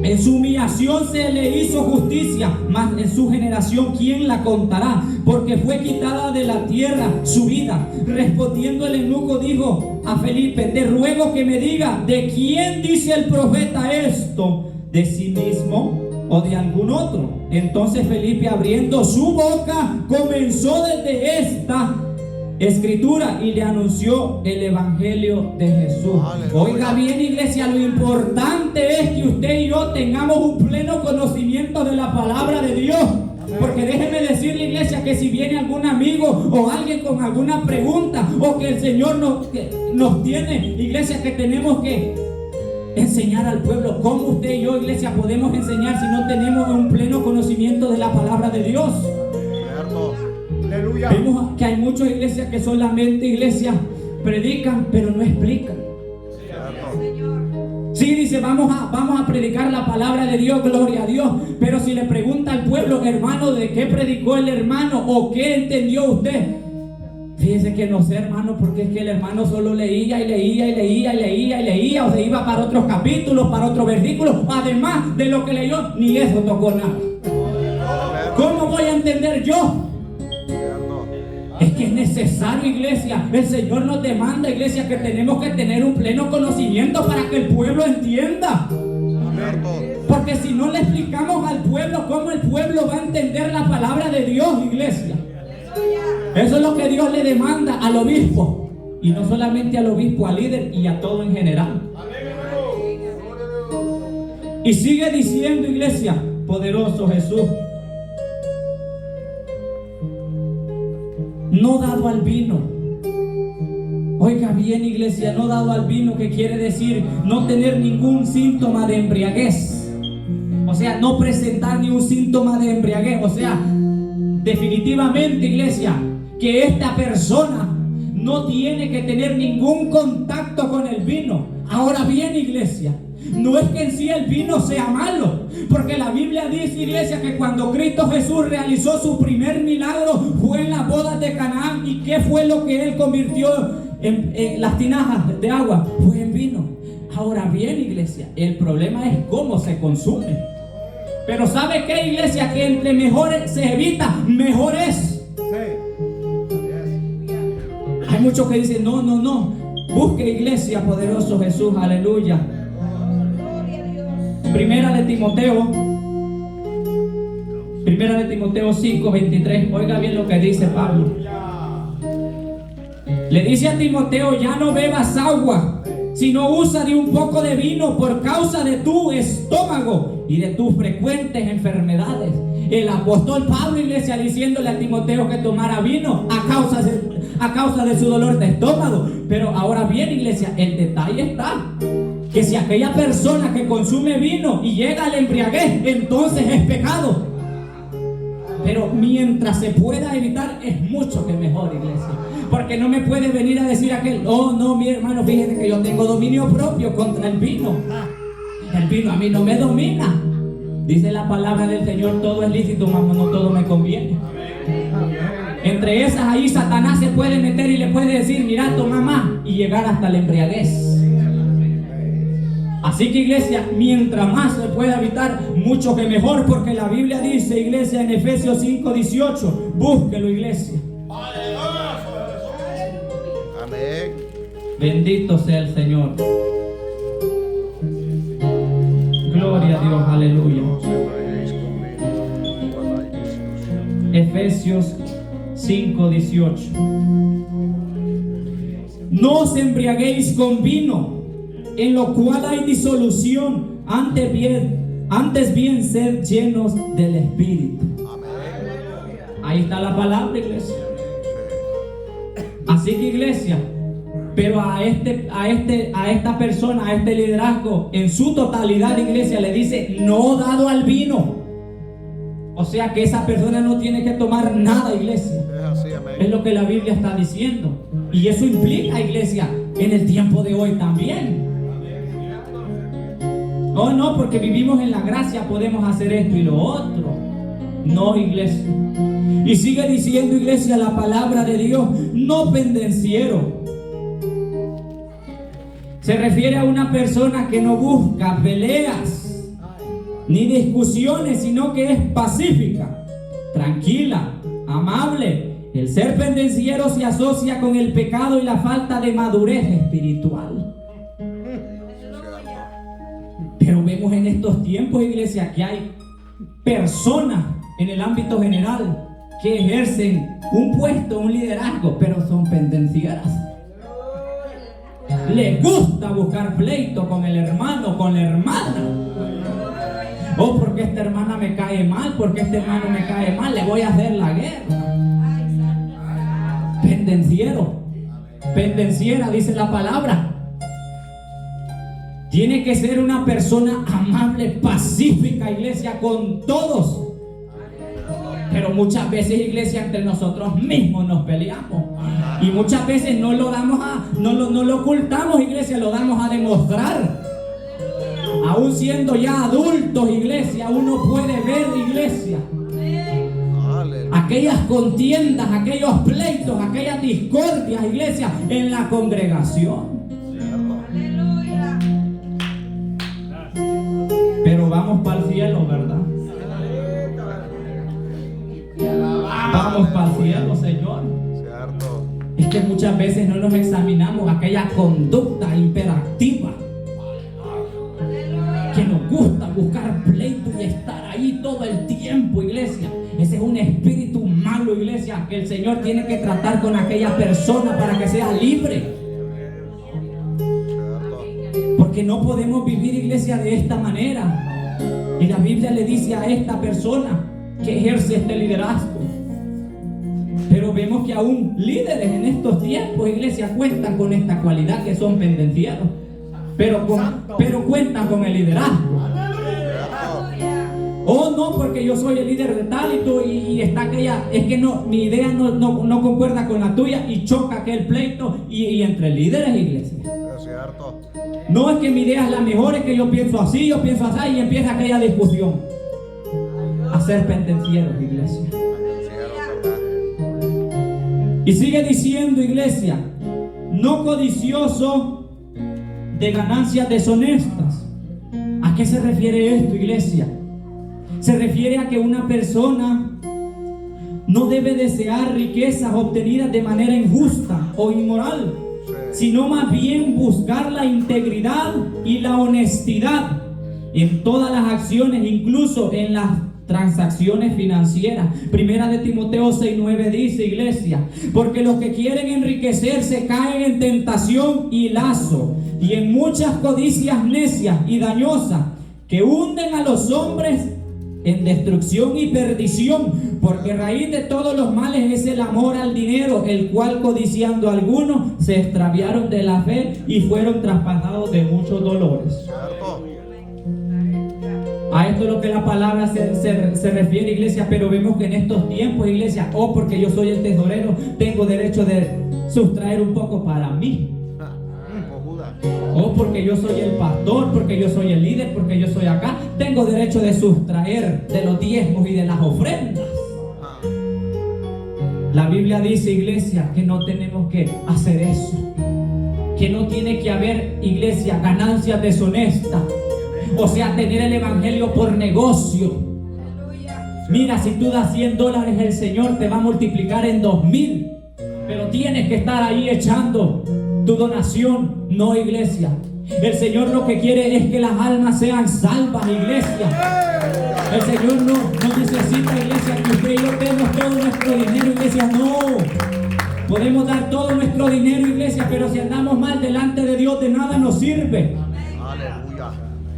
En su humillación se le hizo justicia, mas en su generación ¿quién la contará? Porque fue quitada de la tierra su vida. Respondiendo el eunuco dijo a Felipe: te ruego que me diga, ¿de quién dice el profeta esto? ¿De sí mismo o de algún otro? Entonces Felipe, abriendo su boca, comenzó desde esta escritura y le anunció el evangelio de Jesús. Aleluya. Oiga bien, iglesia, lo importante es que usted y yo tengamos un pleno conocimiento de la palabra de Dios. Porque déjeme decirle, iglesia, que si viene algún amigo o alguien con alguna pregunta, o que el Señor nos tiene, iglesia, que tenemos que enseñar al pueblo. ¿Cómo usted y yo, iglesia, podemos enseñar si no tenemos un pleno conocimiento de la palabra de Dios? Cierto. Aleluya. Vemos que hay muchas iglesias que solamente, iglesia, predican pero no explican. Sí, dice, vamos a predicar la palabra de Dios, gloria a Dios. Pero si le pregunta al pueblo: hermano, ¿de qué predicó el hermano? ¿O qué entendió usted? Fíjese que no sé, hermano, porque es que el hermano solo leía y leía y leía y leía y leía, o se iba para otros capítulos, para otros versículos. Además de lo que leyó, ni eso tocó nada. ¿Cómo voy a entender yo? Es que es necesario, iglesia. El Señor nos demanda, iglesia, que tenemos que tener un pleno conocimiento para que el pueblo entienda. Porque si no le explicamos al pueblo, ¿cómo el pueblo va a entender la palabra de Dios, iglesia? Eso es lo que Dios le demanda al obispo. Y no solamente al obispo, al líder y a todo en general. Y sigue diciendo, iglesia, poderoso Jesús: no dado al vino. Oiga bien, iglesia, no dado al vino, que quiere decir no tener ningún síntoma de embriaguez. O sea, no presentar ni un síntoma de embriaguez. O sea, definitivamente, iglesia, que esta persona no tiene que tener ningún contacto con el vino. Ahora bien, iglesia, no es que en sí el vino sea malo, porque la Biblia dice, iglesia, que cuando Cristo Jesús realizó su primer milagro fue en las bodas de Canaán. ¿Y qué fue lo que Él convirtió en las tinajas de agua? Fue en vino. Ahora bien, iglesia, el problema es cómo se consume. Pero ¿sabe qué, iglesia? Que entre mejor se evita, mejor es. Hay muchos que dicen: no. Busque, iglesia, poderoso Jesús, aleluya. Primera de Timoteo 5:23. Oiga bien lo que dice Pablo. Le dice a Timoteo: ya no bebas agua, sino usa de un poco de vino por causa de tu estómago y de tus frecuentes enfermedades. El apóstol Pablo, iglesia, diciéndole a Timoteo que tomara vino a a causa de su dolor de estómago. Pero ahora bien, iglesia, el detalle está que si aquella persona que consume vino y llega a la embriaguez, entonces es pecado. Pero mientras se pueda evitar, es mucho que mejor, iglesia. Porque no me puede venir a decir aquel: oh no, mi hermano, fíjate que yo tengo dominio propio contra el vino. El vino a mí no me domina. Dice la palabra del Señor: todo es lícito, mas no todo me conviene. Entre esas ahí Satanás se puede meter y le puede decir: mira, toma más, y llegar hasta la embriaguez. Así que, iglesia, mientras más se pueda evitar, mucho que mejor, porque la Biblia dice, iglesia, en Efesios 5:18, búsquelo, iglesia. Amén. Bendito sea el Señor. Gloria a Dios, aleluya. Efesios 5:18. No os embriaguéis con vino, en lo cual hay disolución, antes bien sed llenos del Espíritu. Ahí está la palabra, iglesia. Así que, iglesia, pero a esta persona, a este liderazgo, en su totalidad, iglesia, le dice: no dado al vino. O sea que esa persona no tiene que tomar nada, iglesia. Es así, amén. Es lo que la Biblia está diciendo. Y eso implica, iglesia, en el tiempo de hoy también. Oh, no, porque vivimos en la gracia, podemos hacer esto y lo otro. No, iglesia. Y sigue diciendo, iglesia, la palabra de Dios: no pendenciero. Se refiere a una persona que no busca peleas ni discusiones, sino que es pacífica, tranquila, amable. El ser pendenciero se asocia con el pecado y la falta de madurez espiritual. Pero vemos en estos tiempos, iglesia, que hay personas en el ámbito general que ejercen un puesto, un liderazgo, pero son pendencieras. Les gusta buscar pleito con el hermano, con la hermana. Oh, porque esta hermana me cae mal, porque este hermano me cae mal, le voy a hacer la guerra. Pendenciero, pendenciera, dice la palabra. Tiene que ser una persona amable, pacífica, iglesia, con todos. Pero muchas veces, iglesia, entre nosotros mismos nos peleamos. Y muchas veces no lo ocultamos, iglesia, lo damos a demostrar. Aún siendo ya adultos, iglesia, uno puede ver, iglesia, aquellas contiendas, aquellos pleitos, aquellas discordias, iglesia, en la congregación. Pero vamos para el cielo, ¿verdad? Vamos para el cielo, Señor. Cierto. Es que muchas veces no nos examinamos aquella conducta hiperactiva que nos gusta buscar pleito y estar ahí todo el tiempo, iglesia. Ese es un espíritu malo, iglesia, que el Señor tiene que tratar con aquella persona para que sea libre. Porque no podemos vivir, iglesia, de esta manera. Y la Biblia le dice a esta persona que ejerce este liderazgo. Pero vemos que aún líderes en estos tiempos, iglesia, cuentan con esta cualidad, que son pendencieros. Pero cuentan con el liderazgo. Oh, no, porque yo soy el líder de tal y está aquella. Es que no, mi idea no concuerda con la tuya y choca aquel pleito y entre líderes, iglesia. Es cierto. No es que mi idea es la mejor, es que yo pienso así y empieza aquella discusión. A ser pendencieros, iglesia. Y sigue diciendo, iglesia: no codicioso de ganancias deshonestas. ¿A qué se refiere esto, iglesia? Se refiere a que una persona no debe desear riquezas obtenidas de manera injusta o inmoral, sino más bien buscar la integridad y la honestidad en todas las acciones, incluso en las transacciones financieras. Primera de Timoteo 6:9 dice, iglesia: porque los que quieren enriquecerse caen en tentación y lazo, y en muchas codicias necias y dañosas, que hunden a los hombres en destrucción y perdición, porque raíz de todos los males es el amor al dinero, el cual codiciando algunos se extraviaron de la fe y fueron traspasados de muchos dolores. Cierto. A esto es lo que la palabra se refiere, iglesia, pero vemos que en estos tiempos, iglesia, porque yo soy el tesorero, tengo derecho de sustraer un poco para mí. Porque yo soy el pastor, porque yo soy el líder, porque yo soy acá, tengo derecho de sustraer de los diezmos y de las ofrendas. La Biblia dice, iglesia, que no tenemos que hacer eso, que no tiene que haber, iglesia, ganancias deshonestas, o sea, tener el evangelio por negocio. Mira, si tú das $100, el Señor te va a multiplicar en 2,000, pero tienes que estar ahí echando tu donación. No, iglesia, el Señor lo que quiere es que las almas sean salvas, iglesia. El Señor no necesita, iglesia, que usted y yo demos todo nuestro dinero, iglesia. No, podemos dar todo nuestro dinero, iglesia, pero si andamos mal delante de Dios, de nada nos sirve. Aleluya.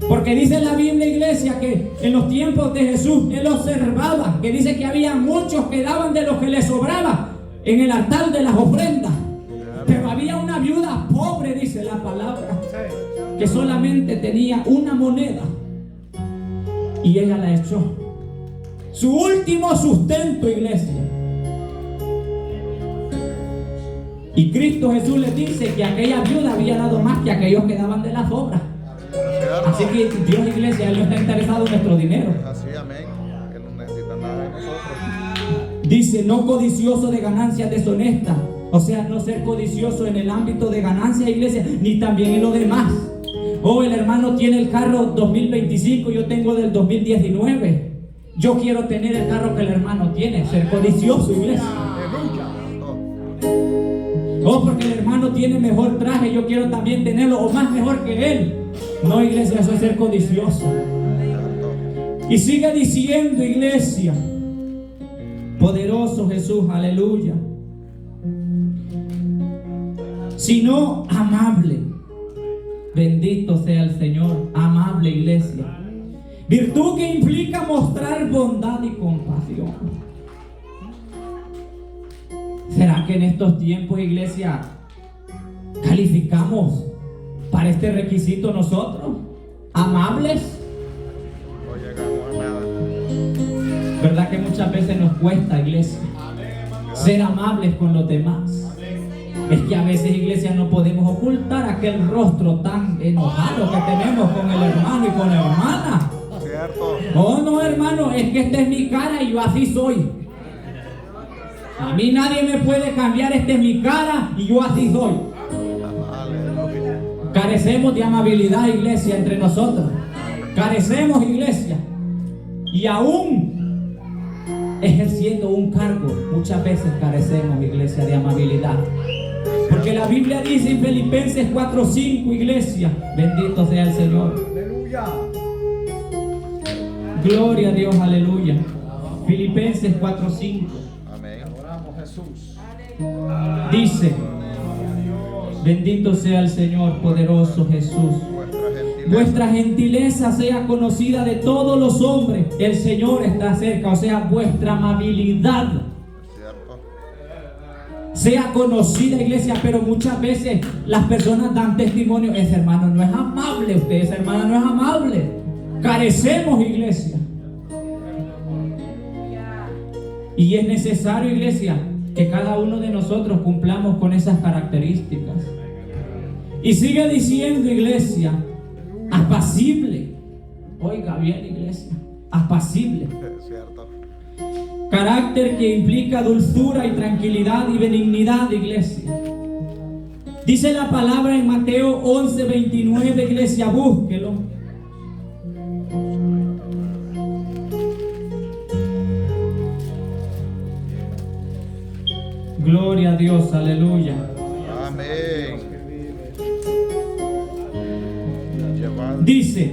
Porque dice la Biblia, iglesia, que en los tiempos de Jesús Él observaba, que dice que había muchos que daban de lo que les sobraba en el altar de las ofrendas. Pero había una viuda pobre, dice la palabra, que solamente tenía una moneda y ella la echó. Su último sustento, iglesia. Y Cristo Jesús les dice que aquella viuda había dado más que aquellos que daban de las obras. Así que Dios, iglesia, Él no está interesado en nuestro dinero. Así, amén. Él no necesita nada de nosotros. Dice, no codicioso de ganancias deshonestas. O sea, no ser codicioso en el ámbito de ganancias, iglesia, ni también en lo demás. El hermano tiene el carro 2025, yo tengo del 2019. Yo quiero tener el carro que el hermano tiene. Ser codicioso, iglesia. Porque el hermano tiene mejor traje, yo quiero también tenerlo, o más mejor que él. No, iglesia, eso es ser codicioso. Y sigue diciendo, iglesia, poderoso Jesús, aleluya, sino amable. Bendito sea el Señor. Amable, iglesia. Virtud que implica mostrar bondad y compasión. ¿Será que en estos tiempos, iglesia, calificamos para este requisito nosotros? ¿Amables? No llegamos a nada. ¿Verdad que muchas veces nos cuesta, iglesia, ser amables con los demás? Es que a veces, iglesia, no podemos ocultar aquel rostro tan enojado que tenemos con el hermano y con la hermana. Cierto. No, hermano, es que esta es mi cara y yo así soy. A mí nadie me puede cambiar, esta es mi cara y yo así soy. Aleluya. Carecemos de amabilidad, iglesia, entre nosotros. Carecemos, iglesia. Y aún ejerciendo un cargo, muchas veces carecemos, iglesia, de amabilidad. Porque la Biblia dice en Filipenses 4:5, iglesia, bendito sea el Señor. Aleluya. Gloria a Dios, aleluya. Filipenses 4:5. Amén. Adoramos Jesús. Dice, bendito sea el Señor, poderoso Jesús. Vuestra gentileza sea conocida de todos los hombres. El Señor está cerca, o sea, vuestra amabilidad sea conocida, iglesia. Pero muchas veces las personas dan testimonio: ese hermano no es amable, usted, esa hermana no es amable. Carecemos, iglesia. Y es necesario, iglesia, que cada uno de nosotros cumplamos con esas características. Y sigue diciendo, iglesia, apacible. Oiga bien, iglesia, apacible. Cierto. Carácter que implica dulzura y tranquilidad y benignidad, iglesia. Dice la palabra en Mateo 11:29, iglesia, búsquelo. Gloria a Dios, aleluya. Amén. Dice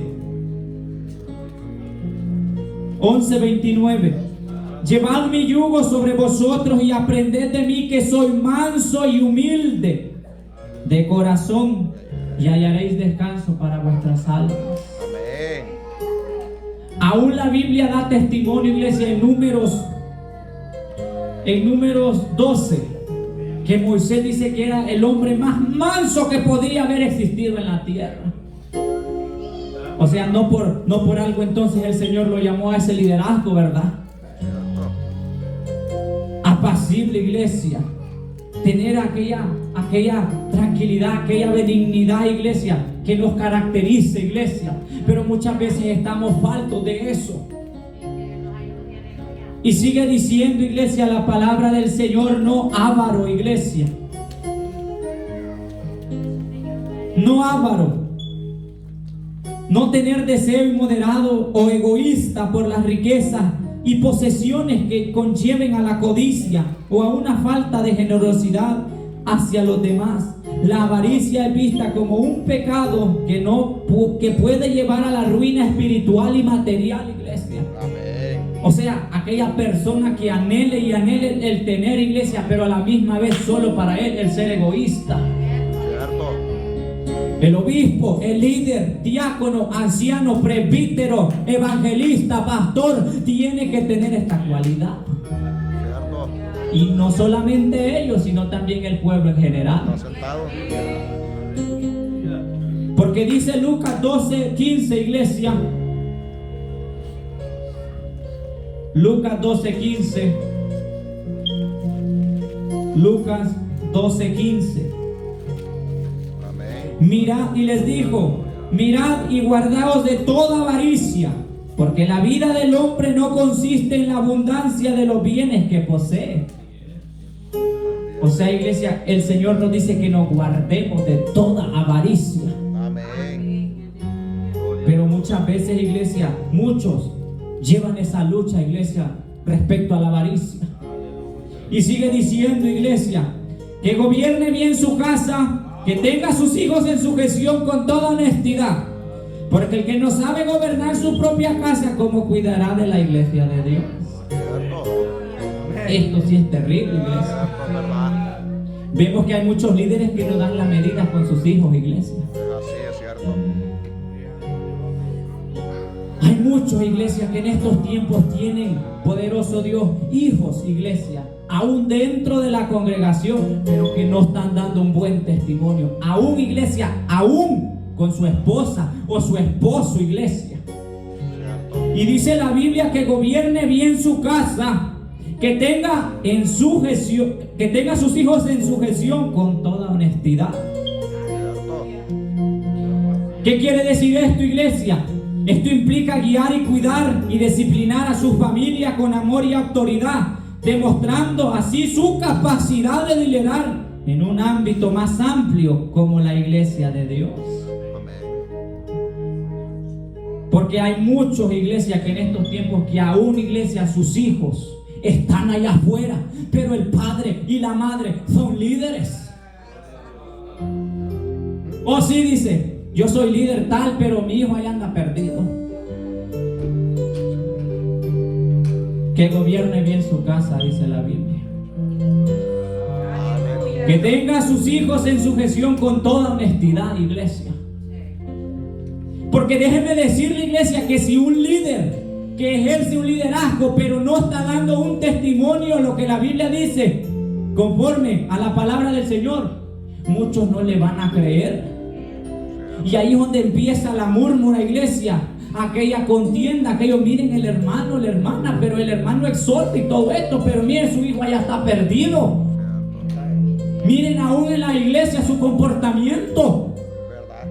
11:29: llevad mi yugo sobre vosotros y aprended de mí, que soy manso y humilde de corazón, y hallaréis descanso para vuestras almas. Amén. Aún la Biblia da testimonio, iglesia, en Números 12, que Moisés dice que era el hombre más manso que podría haber existido en la tierra. O sea, no por algo entonces el Señor lo llamó a ese liderazgo, ¿verdad? Apacible, iglesia. Tener aquella tranquilidad, aquella benignidad, iglesia, que nos caracteriza, iglesia. Pero muchas veces estamos faltos de eso. Y sigue diciendo, iglesia, la palabra del Señor: no avaro, iglesia. No avaro. No tener deseo inmoderado o egoísta por las riquezas y posesiones que conlleven a la codicia o a una falta de generosidad hacia los demás. La avaricia es vista como un pecado que puede llevar a la ruina espiritual y material, iglesia. Amén. O sea, aquella persona que anhele y anhele el tener, iglesia, pero a la misma vez solo para él el ser egoísta. Cierto. El obispo, el líder, diácono, anciano, presbítero, evangelista, pastor, tiene que tener esta cualidad. Cierto. Y no solamente ellos, sino también el pueblo en general. Está sentado. Porque dice Lucas 12:15, iglesia. Lucas 12:15. Lucas 12:15. Mirad, y les dijo: mirad y guardaos de toda avaricia, porque la vida del hombre no consiste en la abundancia de los bienes que posee. O sea, iglesia, el Señor nos dice que nos guardemos de toda avaricia. Amén. Pero muchas veces, iglesia, muchos llevan esa lucha, iglesia, respecto a la avaricia. Y sigue diciendo, iglesia, que gobierne bien su casa, que tenga a sus hijos en sujeción con toda honestidad, porque el que no sabe gobernar su propia casa, ¿cómo cuidará de la iglesia de Dios? Cierto. Esto sí es terrible, iglesia. Cierto, verdad. Vemos que hay muchos líderes que no dan las medidas con sus hijos, iglesia. Así es, cierto. Hay muchos, iglesia, que en estos tiempos tienen, poderoso Dios, hijos, iglesia, aún dentro de la congregación, pero que no están dando un buen testimonio. Aún, iglesia, aún con su esposa o su esposo, iglesia. Cierto. Y dice la Biblia que gobierne bien su casa, que tenga a sus hijos en sujeción con toda honestidad. Cierto. ¿Qué quiere decir esto, iglesia? Esto implica guiar y cuidar y disciplinar a su familia con amor y autoridad, demostrando así su capacidad de liderar en un ámbito más amplio como la iglesia de Dios. Amén. Porque hay muchos, iglesias, que en estos tiempos, que aún, iglesia, sus hijos están allá afuera, pero el padre y la madre son líderes. O sí, dice: yo soy líder tal, pero mi hijo ahí anda perdido. Que gobierne bien su casa, dice la Biblia. Que tenga a sus hijos en sujeción con toda honestidad, iglesia. Porque déjenme decirle, iglesia, que si un líder que ejerce un liderazgo, pero no está dando un testimonio, lo que la Biblia dice, conforme a la palabra del Señor, muchos no le van a creer. Y ahí es donde empieza la murmura, iglesia, aquella contienda, aquello, miren el hermano, la hermana, pero el hermano exhorta y todo esto, pero miren, su hijo allá está perdido. Miren aún en la iglesia su comportamiento. Verdad.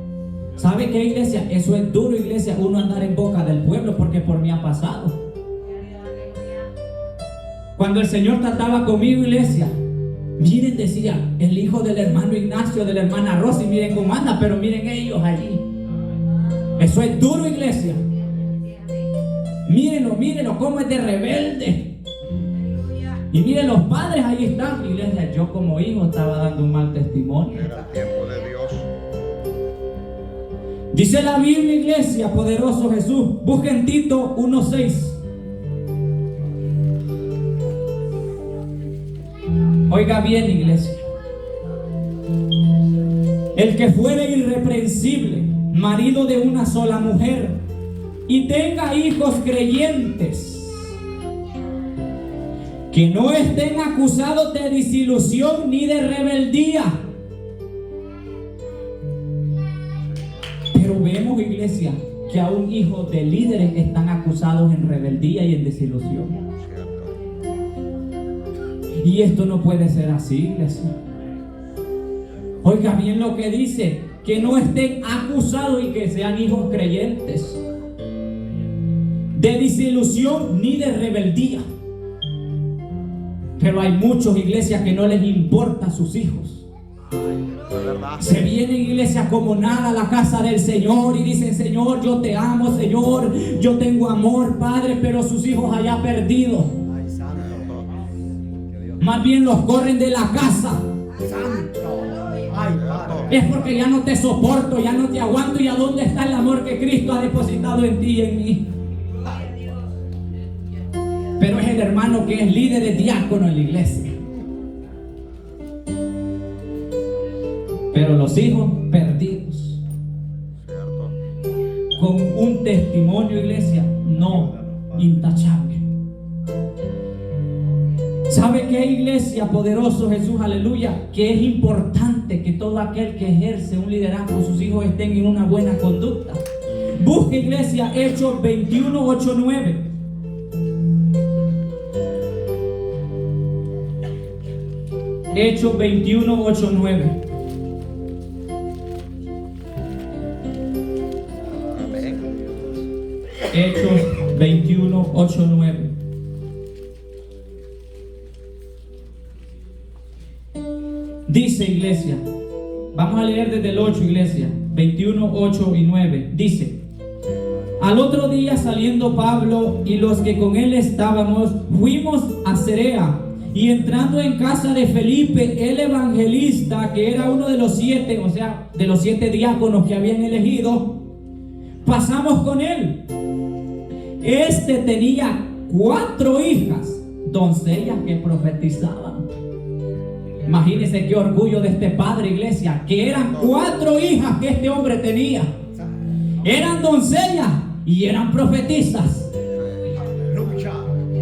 ¿Sabe qué, iglesia? Eso es duro, iglesia, uno andar en boca del pueblo, porque por mí ha pasado. Cuando el Señor trataba conmigo, iglesia, miren, decía, el hijo del hermano Ignacio, de la hermana Rosy, miren cómo anda, pero miren ellos allí. Eso es duro, iglesia. Mírenlo, cómo es de rebelde. Y miren, los padres ahí están, iglesia. Yo como hijo estaba dando un mal testimonio. Era el tiempo de Dios. Dice la Biblia, iglesia, poderoso Jesús. Busquen Tito 1:6. Oiga bien, iglesia. El que fuere irreprensible, marido de una sola mujer, y tenga hijos creyentes, que no estén acusados de disilusión ni de rebeldía. Pero vemos, iglesia, que aún hijos de líderes están acusados en rebeldía y en desilusión. Y esto no puede ser así, iglesia. Oiga bien lo que dice, que no estén acusados y que sean hijos creyentes, de desilusión ni de rebeldía. Pero hay muchos, iglesias, que no les importa a sus hijos. Se vienen, iglesia, como nada a la casa del Señor y dicen: Señor, yo te amo, Señor, yo tengo amor, Padre, pero sus hijos allá perdidos. Más bien los corren de la casa. Es porque ya no te soporto, ya no te aguanto. ¿Y a dónde está el amor que Cristo ha depositado en ti y en mí? Pero es el hermano que es líder, es diácono en la iglesia. Pero los hijos perdidos, con un testimonio, iglesia, no intachable. ¿Sabe qué, iglesia? Poderoso Jesús, aleluya, que es importante que todo aquel que ejerce un liderazgo, sus hijos estén en una buena conducta. Busque, iglesia, Hechos 21, 8, 9. Hechos 21, 8, 9. Hechos 21, 8, 9. Dice, iglesia, vamos a leer desde el 8, iglesia, 21, 8 y 9. Dice: al otro día, saliendo Pablo y los que con él estábamos, fuimos a Cerea, y entrando en casa de Felipe, el evangelista, que era uno de los 7, o sea, de los 7 diáconos que habían elegido, pasamos con él. Este tenía 4 hijas, doncellas que profetizaban. Imagínense qué orgullo de este padre, iglesia, que eran 4 hijas que este hombre tenía. Eran doncellas y eran profetizas.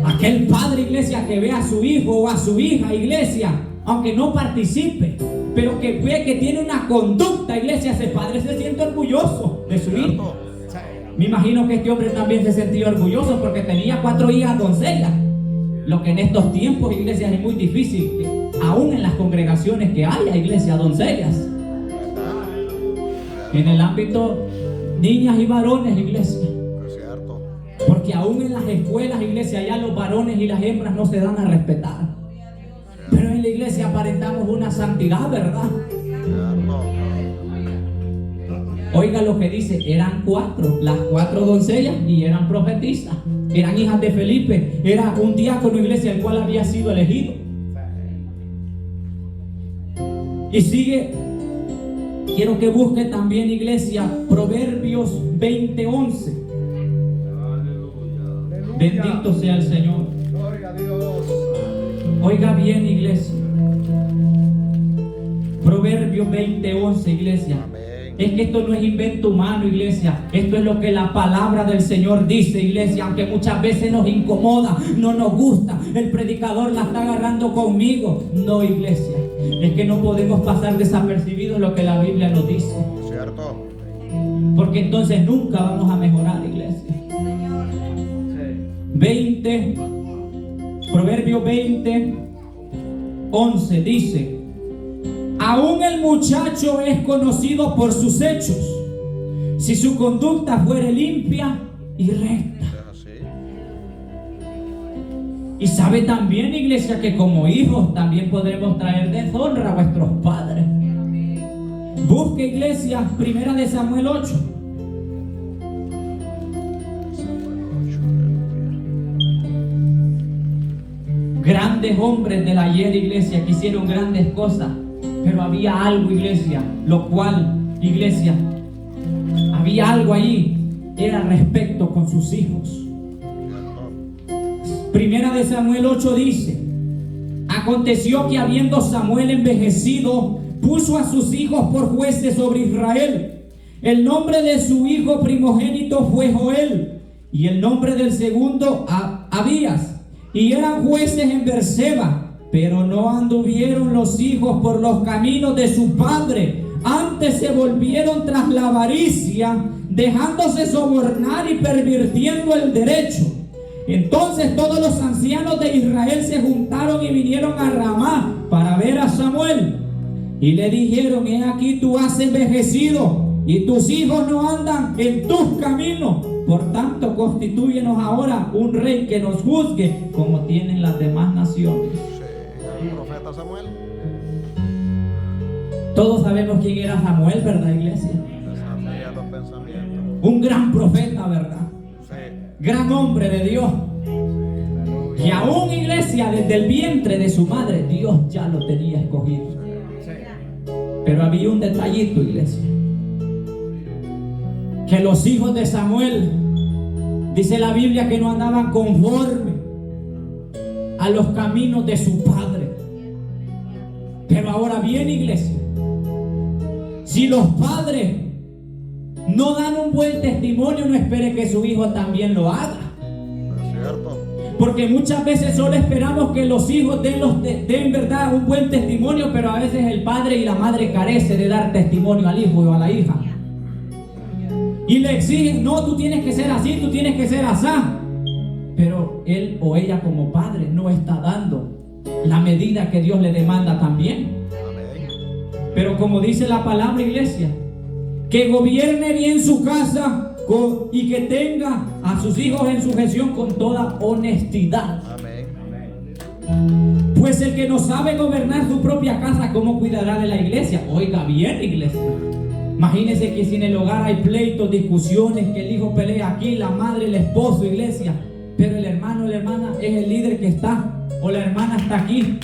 Aquel padre, iglesia, que ve a su hijo o a su hija, iglesia, aunque no participe, pero que ve que tiene una conducta, iglesia, ese padre se siente orgulloso de su hijo. Me imagino que este hombre también se sentía orgulloso porque tenía 4 hijas doncellas. Lo que en estos tiempos, iglesia, es muy difícil, aún en las congregaciones que haya, iglesia, doncellas. En el ámbito niñas y varones, iglesia. Porque aún en las escuelas, iglesia, ya los varones y las hembras no se dan a respetar. Pero en la iglesia aparentamos una santidad, ¿verdad? Oiga lo que dice, eran 4, las 4 doncellas, y eran profetizas. Eran hijas de Felipe, era un diácono, iglesia, el cual había sido elegido. Y sigue, quiero que busque también, iglesia, Proverbios 20:11. Bendito sea el Señor. Gloria a Dios. Oiga bien, iglesia. Proverbios 20:11, iglesia. Es que esto no es invento humano, iglesia. Esto es lo que la palabra del Señor dice, iglesia. Aunque muchas veces nos incomoda, no nos gusta. El predicador la está agarrando conmigo. No, iglesia. Es que no podemos pasar desapercibidos lo que la Biblia nos dice. ¿Cierto? Porque entonces nunca vamos a mejorar, iglesia. 20, Proverbio 20:11 dice: aún el muchacho es conocido por sus hechos, si su conducta fuere limpia y recta. Y sabe también, iglesia, que como hijos también podremos traer deshonra a vuestros padres. Busque, iglesia, 1 de Samuel 8. Grandes hombres del ayer, iglesia, que hicieron grandes cosas, pero había algo, iglesia, lo cual, iglesia, había algo ahí, era respecto con sus hijos. 1 de Samuel 8 dice: aconteció que habiendo Samuel envejecido, puso a sus hijos por jueces sobre Israel. El nombre de su hijo primogénito fue Joel, y el nombre del segundo Abías, y eran jueces en Beerseba, pero no anduvieron los hijos por los caminos de su padre, antes se volvieron tras la avaricia, dejándose sobornar y pervirtiendo el derecho. Entonces todos los ancianos de Israel se juntaron y vinieron a Ramá para ver a Samuel, y le dijeron: he aquí tú has envejecido y tus hijos no andan en tus caminos, por tanto constitúyenos ahora un rey que nos juzgue como tienen las demás naciones. Sí, el profeta Samuel. Todos sabemos quién era Samuel, ¿verdad, iglesia? Desafía los pensamientos. Un gran profeta, ¿verdad? Sí. Gran hombre de Dios. Y aún, iglesia, desde el vientre de su madre, Dios ya lo tenía escogido. Pero había un detallito, iglesia, que los hijos de Samuel, dice la Biblia, que no andaban conforme a los caminos de su padre. Pero ahora bien, iglesia, si los padres no dan un buen testimonio, no espere que su hijo también lo haga. Es cierto. Porque muchas veces solo esperamos que los hijos den verdad un buen testimonio, pero a veces el padre y la madre carece de dar testimonio al hijo o a la hija. Y le exigen: no, tú tienes que ser así, tú tienes que ser así. Pero él o ella como padre no está dando la medida que Dios le demanda también. Amén. Pero como dice la palabra, iglesia, que gobierne bien su casa y que tenga a sus hijos en sujeción con toda honestidad. Amén. Pues el que no sabe gobernar su propia casa, ¿cómo cuidará de la iglesia? Oiga bien, iglesia. Imagínense que si en el hogar hay pleitos, discusiones, que el hijo pelea aquí, la madre, el esposo, iglesia, pero el hermano o la hermana es el líder que está, o la hermana está aquí.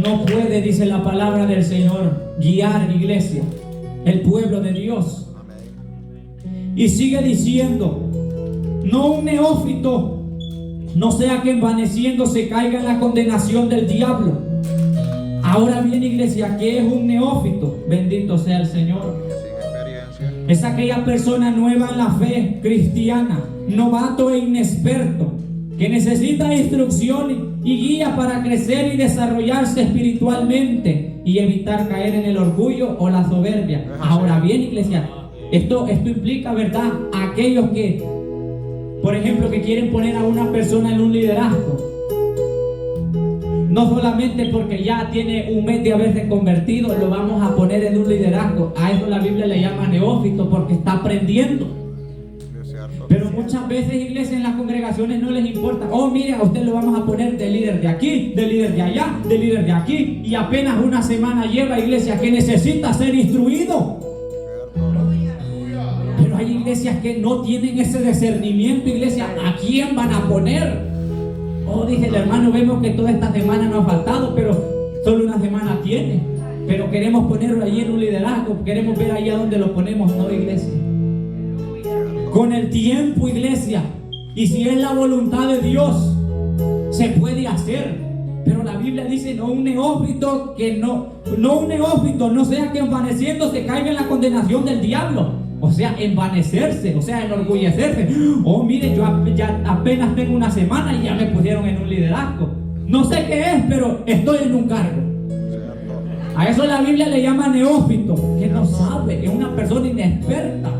No puede, dice la palabra del Señor, guiar, iglesia, el pueblo de Dios. Y sigue diciendo: no un neófito, no sea que envaneciéndose caiga en la condenación del diablo. Ahora bien, iglesia, ¿qué es un neófito? Bendito sea el Señor. Sin experiencia. Es aquella persona nueva en la fe cristiana, novato e inexperto, que necesita instrucción y guía para crecer y desarrollarse espiritualmente y evitar caer en el orgullo o la soberbia. Ahora bien, iglesia, esto implica, ¿verdad?, a aquellos que, por ejemplo, que quieren poner a una persona en un liderazgo. No solamente porque ya tiene un mes de haberse convertido, lo vamos a poner en un liderazgo. A eso la Biblia le llama neófito, porque está aprendiendo. Es cierto. Pero muchas veces, iglesia, en las congregaciones no les importa. Oh, mire, a usted lo vamos a poner de líder de aquí, de líder de allá, de líder de aquí. Y apenas una semana lleva, iglesia, que necesita ser instruido. Pero hay iglesias que no tienen ese discernimiento, iglesia. ¿A quién van a poner? Oh, dice el hermano, vemos que toda esta semana no ha faltado, pero solo una semana tiene. Pero queremos ponerlo allí en un liderazgo, queremos ver ahí a dónde lo ponemos. No, iglesia. Con el tiempo, iglesia, y si es la voluntad de Dios, se puede hacer. Pero la Biblia dice: no un neófito, no sea que envaneciéndose caiga en la condenación del diablo. O sea, envanecerse, o sea, enorgullecerse. Oh, mire, yo ya apenas tengo una semana y ya me pusieron en un liderazgo. No sé qué es, pero estoy en un cargo. A eso la Biblia le llama neófito, que no sabe, es una persona inexperta.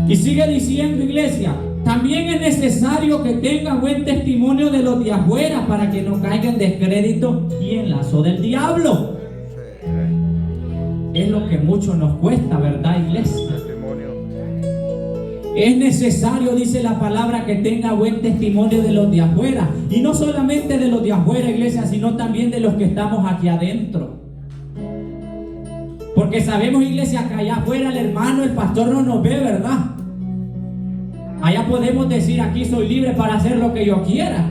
Y sigue diciendo, iglesia, también es necesario que tenga buen testimonio de los de afuera para que no caiga en descrédito y en lazo del diablo. Es lo que mucho nos cuesta, ¿verdad, iglesia? Testimonio. Es necesario, dice la palabra, que tenga buen testimonio de los de afuera. Y no solamente de los de afuera, iglesia, sino también de los que estamos aquí adentro. Porque sabemos, iglesia, que allá afuera el hermano, el pastor no nos ve, ¿verdad? Allá podemos decir: aquí soy libre para hacer lo que yo quiera.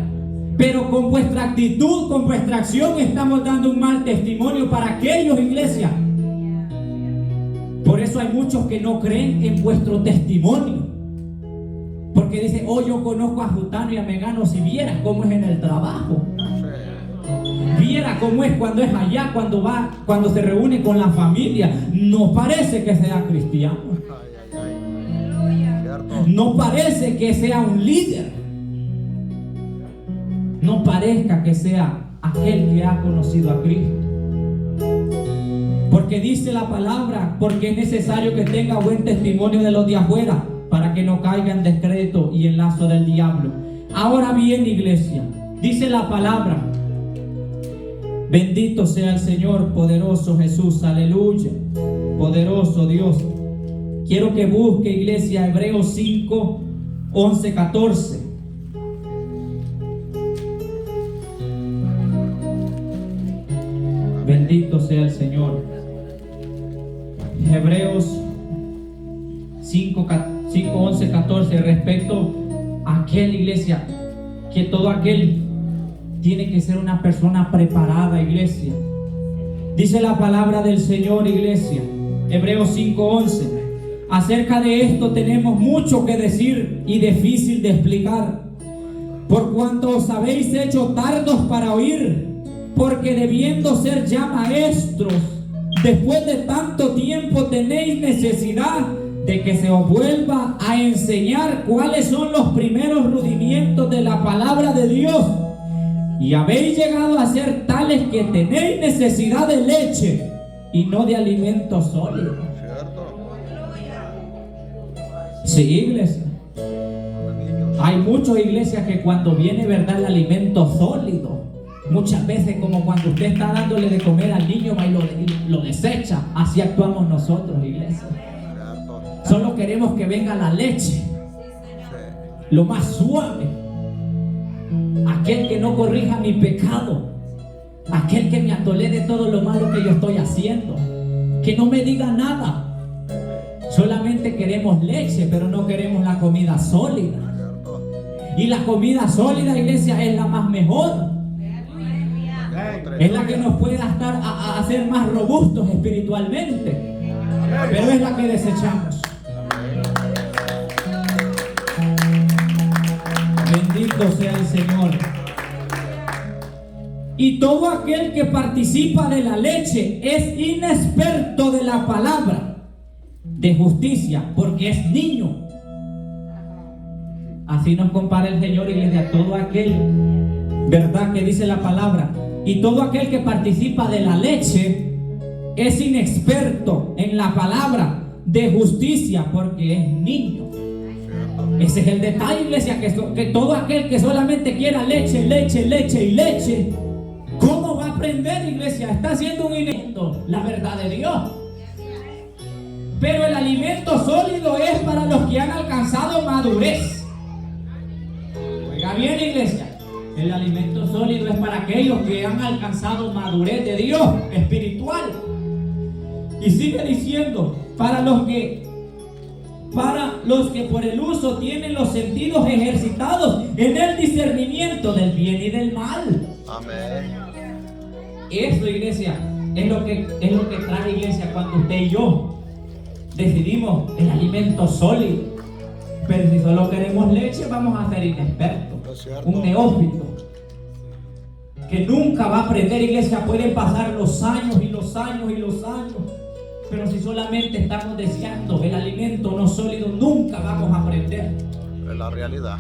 Pero con vuestra actitud, con vuestra acción, estamos dando un mal testimonio para aquellos, iglesia. Por eso hay muchos que no creen en vuestro testimonio. Porque dicen: oh, yo conozco a Jutano y a Megano, si vieras cómo es en el trabajo. Viera cómo es cuando es allá, cuando se reúne con la familia. No parece que sea cristiano. no parece que sea un líder. No parezca que sea aquel que ha conocido a Cristo. Porque dice la palabra, porque es necesario que tenga buen testimonio de los de afuera, para que no caiga en descrédito y en lazo del diablo. Ahora bien, iglesia, dice la palabra, bendito sea el Señor, poderoso Jesús, aleluya, poderoso Dios. Quiero que busque, iglesia, Hebreos 5, 11, 14. Bendito sea el Señor. Hebreos 5, 11, 14. Respecto a aquel, iglesia, que todo aquel tiene que ser una persona preparada, iglesia. Dice la palabra del Señor, iglesia, Hebreos 5, 11. Acerca de esto tenemos mucho que decir y difícil de explicar, por cuanto os habéis hecho tardos para oír, porque debiendo ser ya maestros, después de tanto tiempo tenéis necesidad de que se os vuelva a enseñar cuáles son los primeros rudimentos de la palabra de Dios. Y habéis llegado a ser tales que tenéis necesidad de leche y no de alimento sólido. ¿Cierto? Sí, iglesia. Hay muchas iglesias que cuando viene, verdad, el alimento sólido, muchas veces como cuando usted está dándole de comer al niño, va y lo desecha. Así actuamos nosotros, iglesia. Solo queremos que venga la leche, lo más suave, aquel que no corrija mi pecado, aquel que me atole de todo lo malo que yo estoy haciendo, que no me diga nada. Solamente queremos leche, pero no queremos la comida sólida. Y la comida sólida, iglesia, es la más mejor. Es la que nos puede hacer más robustos espiritualmente, pero es la que desechamos. Bendito sea el Señor. Y todo aquel que participa de la leche es inexperto de la palabra de justicia, porque es niño. Así nos compara el Señor, iglesia, todo aquel, verdad, que dice la palabra. Y todo aquel que participa de la leche es inexperto en la palabra de justicia, porque es niño. Ese es el detalle, iglesia, que todo aquel que solamente quiera leche, leche, leche y leche, ¿cómo va a aprender, iglesia? Está haciendo un inepto la verdad de Dios. Pero el alimento sólido es para los que han alcanzado madurez. Oiga bien, iglesia. El alimento sólido es para aquellos que han alcanzado madurez de Dios espiritual. Y sigue diciendo, para los que por el uso tienen los sentidos ejercitados en el discernimiento del bien y del mal. Amén. Eso, iglesia, es lo que trae, iglesia, cuando usted y yo decidimos el alimento sólido. Pero si solo queremos leche, vamos a ser inexpertos, un neófito que nunca va a aprender, iglesia. Pueden pasar los años y los años y los años, pero si solamente estamos deseando el alimento no sólido, nunca vamos a aprender. Es la realidad.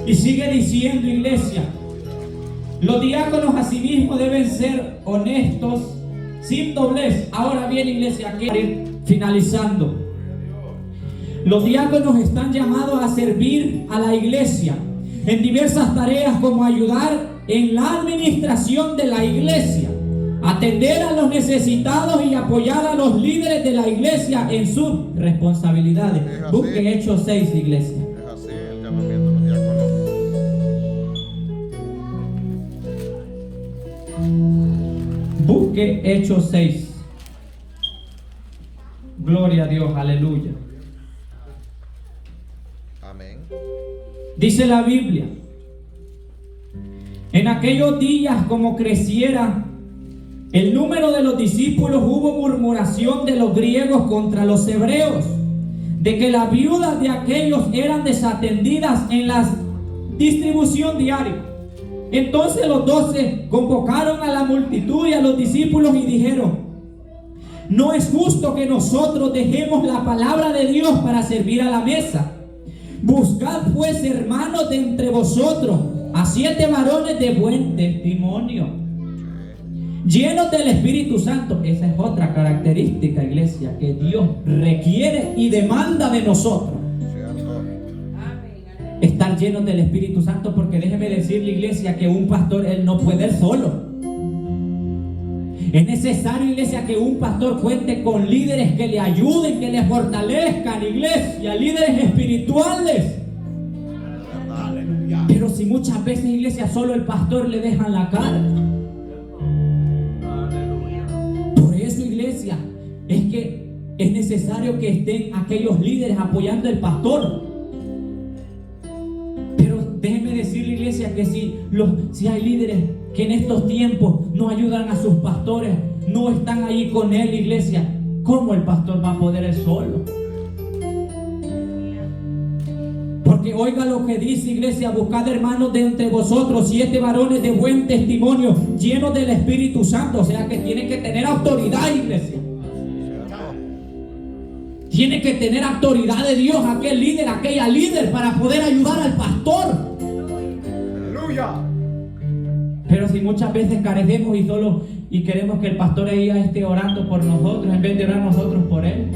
Y sigue diciendo, iglesia, los diáconos asimismo deben ser honestos, sin doblez. Ahora bien, iglesia, quiero ir finalizando. Los diáconos están llamados a servir a la iglesia en diversas tareas, como ayudar en la administración de la iglesia, atender a los necesitados y apoyar a los líderes de la iglesia en sus responsabilidades. Busque Hechos 6, iglesia. Es así el llamamiento de los diáconos. Busque Hechos 6. Gloria a Dios, aleluya. Amén. Dice la Biblia: en aquellos días, como creciera el número de los discípulos, hubo murmuración de los griegos contra los hebreos, de que las viudas de aquellos eran desatendidas en la distribución diaria. Entonces los 12 convocaron a la multitud y a los discípulos y dijeron: no es justo que nosotros dejemos la palabra de Dios para servir a la mesa. Buscad pues, hermanos, de entre vosotros a 7 varones de buen testimonio, llenos del Espíritu Santo. Esa es otra característica, iglesia, que Dios requiere y demanda de nosotros. Estar llenos del Espíritu Santo, porque déjeme decirle, iglesia, que un pastor, él no puede ir solo. Es necesario, iglesia, que un pastor cuente con líderes que le ayuden, que le fortalezcan, iglesia, líderes espirituales. Pero si muchas veces, iglesia, solo el pastor le dejan la cara. Por eso, iglesia, es que es necesario que estén aquellos líderes apoyando al pastor. Déjenme decirle, iglesia, que si hay líderes que en estos tiempos no ayudan a sus pastores, no están ahí con él, iglesia, ¿cómo el pastor va a poder ir solo? Porque oiga lo que dice, iglesia: buscad, hermanos, de entre vosotros 7 varones de buen testimonio, llenos del Espíritu Santo. O sea que tiene que tener autoridad, iglesia. Tiene que tener autoridad de Dios, aquel líder, aquella líder, para poder ayudar al pastor. Aleluya. Pero si muchas veces carecemos y queremos que el pastor ella esté orando por nosotros en vez de orar nosotros por él.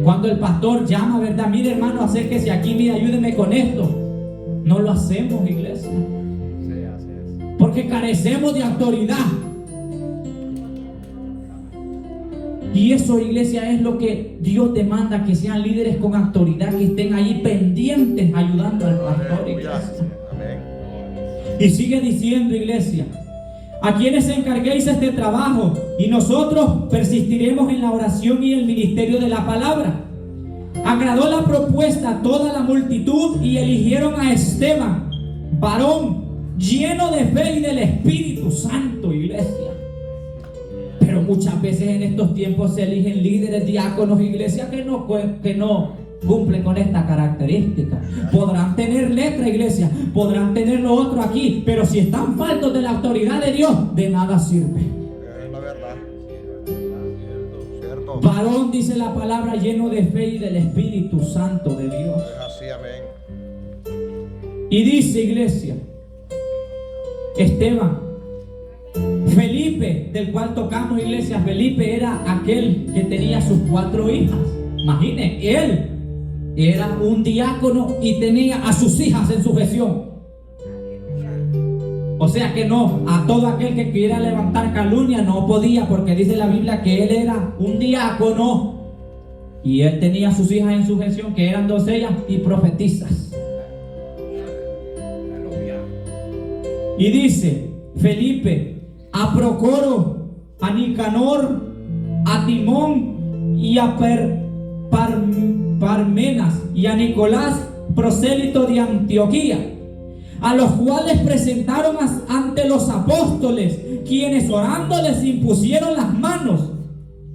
Cuando el pastor llama, ¿verdad? Mire, hermano, acérquese aquí, mire, ayúdeme con esto. No lo hacemos, iglesia. Porque carecemos de autoridad. Y eso, iglesia, es lo que Dios demanda, que sean líderes con autoridad, que estén ahí pendientes ayudando al pastor, iglesia. Y sigue diciendo, iglesia: a quienes encarguéis este trabajo, y nosotros persistiremos en la oración y el ministerio de la palabra. Agradó la propuesta a toda la multitud y eligieron a Esteban, varón lleno de fe y del Espíritu Santo, iglesia. Pero muchas veces en estos tiempos se eligen líderes, diáconos, iglesia, que no cumplen con esta característica. Podrán tener letra, iglesia, podrán tener lo otro aquí, pero si están faltos de la autoridad de Dios, de nada sirve. Es la verdad. Cierto. Varón, dice la palabra, lleno de fe y del Espíritu Santo de Dios. Es así, amén. Y dice, iglesia, Esteban, Felipe, del cual tocamos, iglesia. Felipe era aquel que tenía sus 4 hijas. Imagine, él era un diácono y tenía a sus hijas en sujeción. O sea que no, a todo aquel que quiera levantar calumnia no podía, porque dice la Biblia que él era un diácono y él tenía a sus hijas en sujeción, que eran doncellas y profetisas. Y dice Felipe a Procoro, a Nicanor, a Timón y a Parmenas y a Nicolás, prosélito de Antioquía, a los cuales presentaron ante los apóstoles, quienes orando les impusieron las manos,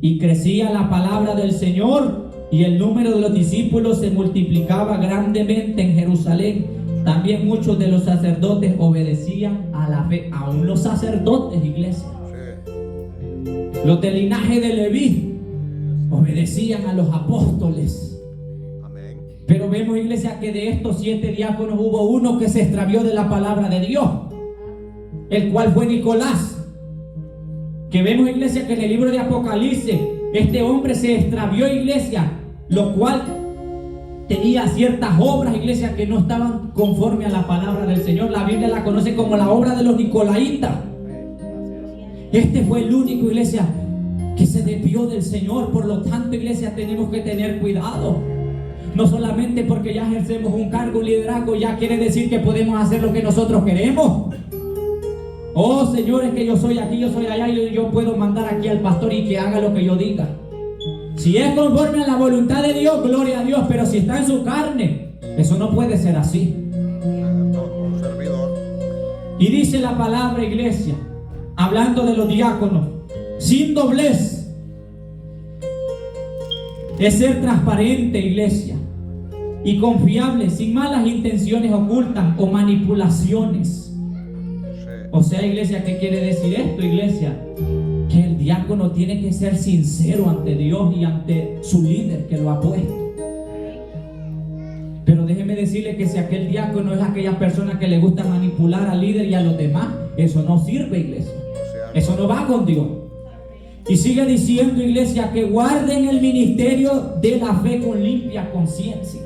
y crecía la palabra del Señor, y el número de los discípulos se multiplicaba grandemente en Jerusalén. También muchos de los sacerdotes obedecían a la fe. Aún los sacerdotes, iglesia, los del linaje de Leví, obedecían a los apóstoles. Amén. Pero vemos, iglesia, que de estos 7 diáconos hubo uno que se extravió de la palabra de Dios, el cual fue Nicolás. Que vemos, iglesia, que en el libro de Apocalipsis este hombre se extravió, iglesia, lo cual tenía ciertas obras, iglesia, que no estaban conforme a la palabra del Señor. La Biblia la conoce como la obra de los Nicolaitas. Este fue el único, iglesia, que se desvió del Señor. Por lo tanto, iglesia, tenemos que tener cuidado. No solamente porque ya ejercemos un cargo, un liderazgo, ya quiere decir que podemos hacer lo que nosotros queremos. Oh, señores, que yo soy aquí, yo soy allá, y yo puedo mandar aquí al pastor y que haga lo que yo diga. Si es conforme a la voluntad de Dios, gloria a Dios. Pero si está en su carne, eso no puede ser así. Un servidor. Y dice la palabra, iglesia, hablando de los diáconos: sin doblez. Es ser transparente, iglesia, y confiable, sin malas intenciones ocultas o manipulaciones. O sea, iglesia, ¿qué quiere decir esto, iglesia? Que el diácono tiene que ser sincero ante Dios y ante su líder que lo ha puesto. decirle que si aquel diácono es aquella persona que le gusta manipular al líder y a los demás, eso no sirve, iglesia. Eso no va con Dios. Y sigue diciendo, iglesia, que guarden el ministerio de la fe con limpia conciencia.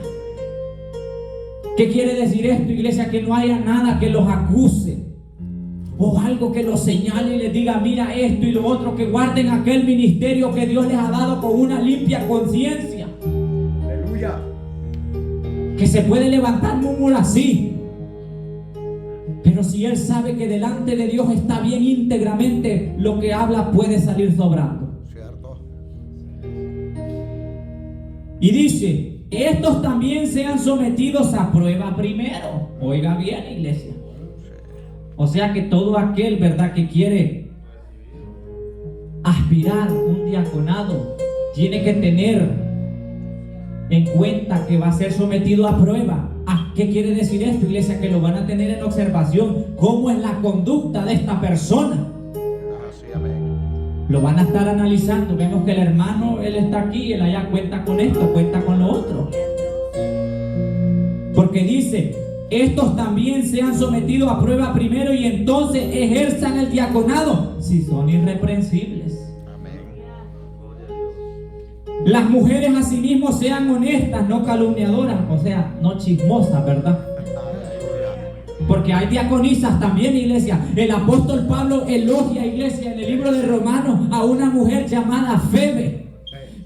¿Qué quiere decir esto, iglesia? Que no haya nada que los acuse o algo que los señale y les diga, mira esto y lo otro. Que guarden aquel ministerio que Dios les ha dado con una limpia conciencia. Aleluya. Que se puede levantar murmuro así, pero si él sabe que delante de Dios está bien íntegramente, lo que habla puede salir sobrando. Cierto. Y dice, estos también sean sometidos a prueba primero. Oiga bien, iglesia. O sea que todo aquel, ¿verdad?, que quiere aspirar un diaconado, tiene que tener en cuenta que va a ser sometido a prueba. ¿Qué quiere decir esto, iglesia? Que lo van a tener en observación. ¿Cómo es la conducta de esta persona? Así, amén. Lo van a estar analizando. Vemos que el hermano, él está aquí, él allá cuenta con esto, cuenta con lo otro. Porque dice, estos también sean sometidos a prueba primero y entonces ejerzan el diaconado si son irreprensibles. Las mujeres asimismo sean honestas, no calumniadoras, o sea, no chismosas, ¿verdad? Porque hay diaconisas también, iglesia. El apóstol Pablo elogia, iglesia, en el libro de Romanos a una mujer llamada Febe,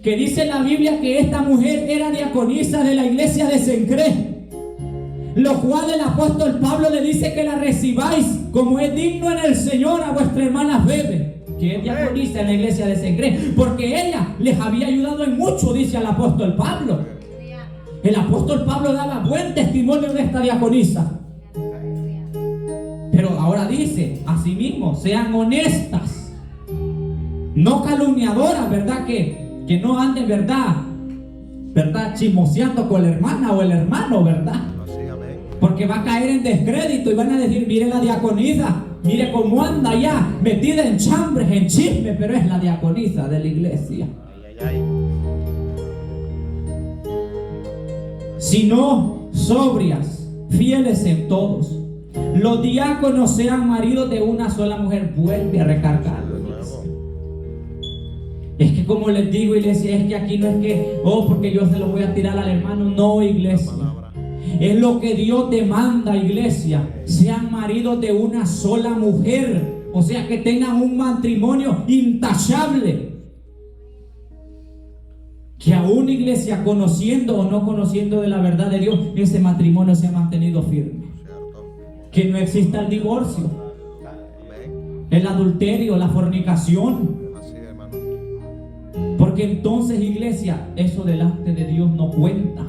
que dice en la Biblia que esta mujer era diaconisa de la iglesia de Cencré, lo cual el apóstol Pablo le dice que la recibáis como es digno en el Señor a vuestra hermana Febe, que es diaconisa en la iglesia de Cencré, porque ella les había ayudado en mucho, dice el apóstol Pablo. El apóstol Pablo daba buen testimonio de esta diaconisa. Pero ahora dice, asimismo, sean honestas, no calumniadoras, ¿verdad? Que no anden, ¿verdad? Chismoseando con la hermana o el hermano, ¿verdad? Porque va a caer en descrédito y van a decir, mire la diaconisa, mire cómo anda ya, metida en chambres, en chisme, pero es la diaconisa de la iglesia. Sino sobrias, fieles en todos. Los diáconos sean maridos de una sola mujer. Vuelve a recargarlo, iglesia. Es que como les digo, iglesia, es que aquí no es que, porque yo se lo voy a tirar al hermano. No, iglesia. Es lo que Dios demanda, iglesia. Sean maridos de una sola mujer. O sea, que tengan un matrimonio intachable. Que aún, iglesia, conociendo o no conociendo de la verdad de Dios, ese matrimonio se ha mantenido firme. Que no exista el divorcio, el adulterio, la fornicación. Porque entonces, iglesia, eso delante de Dios no cuenta.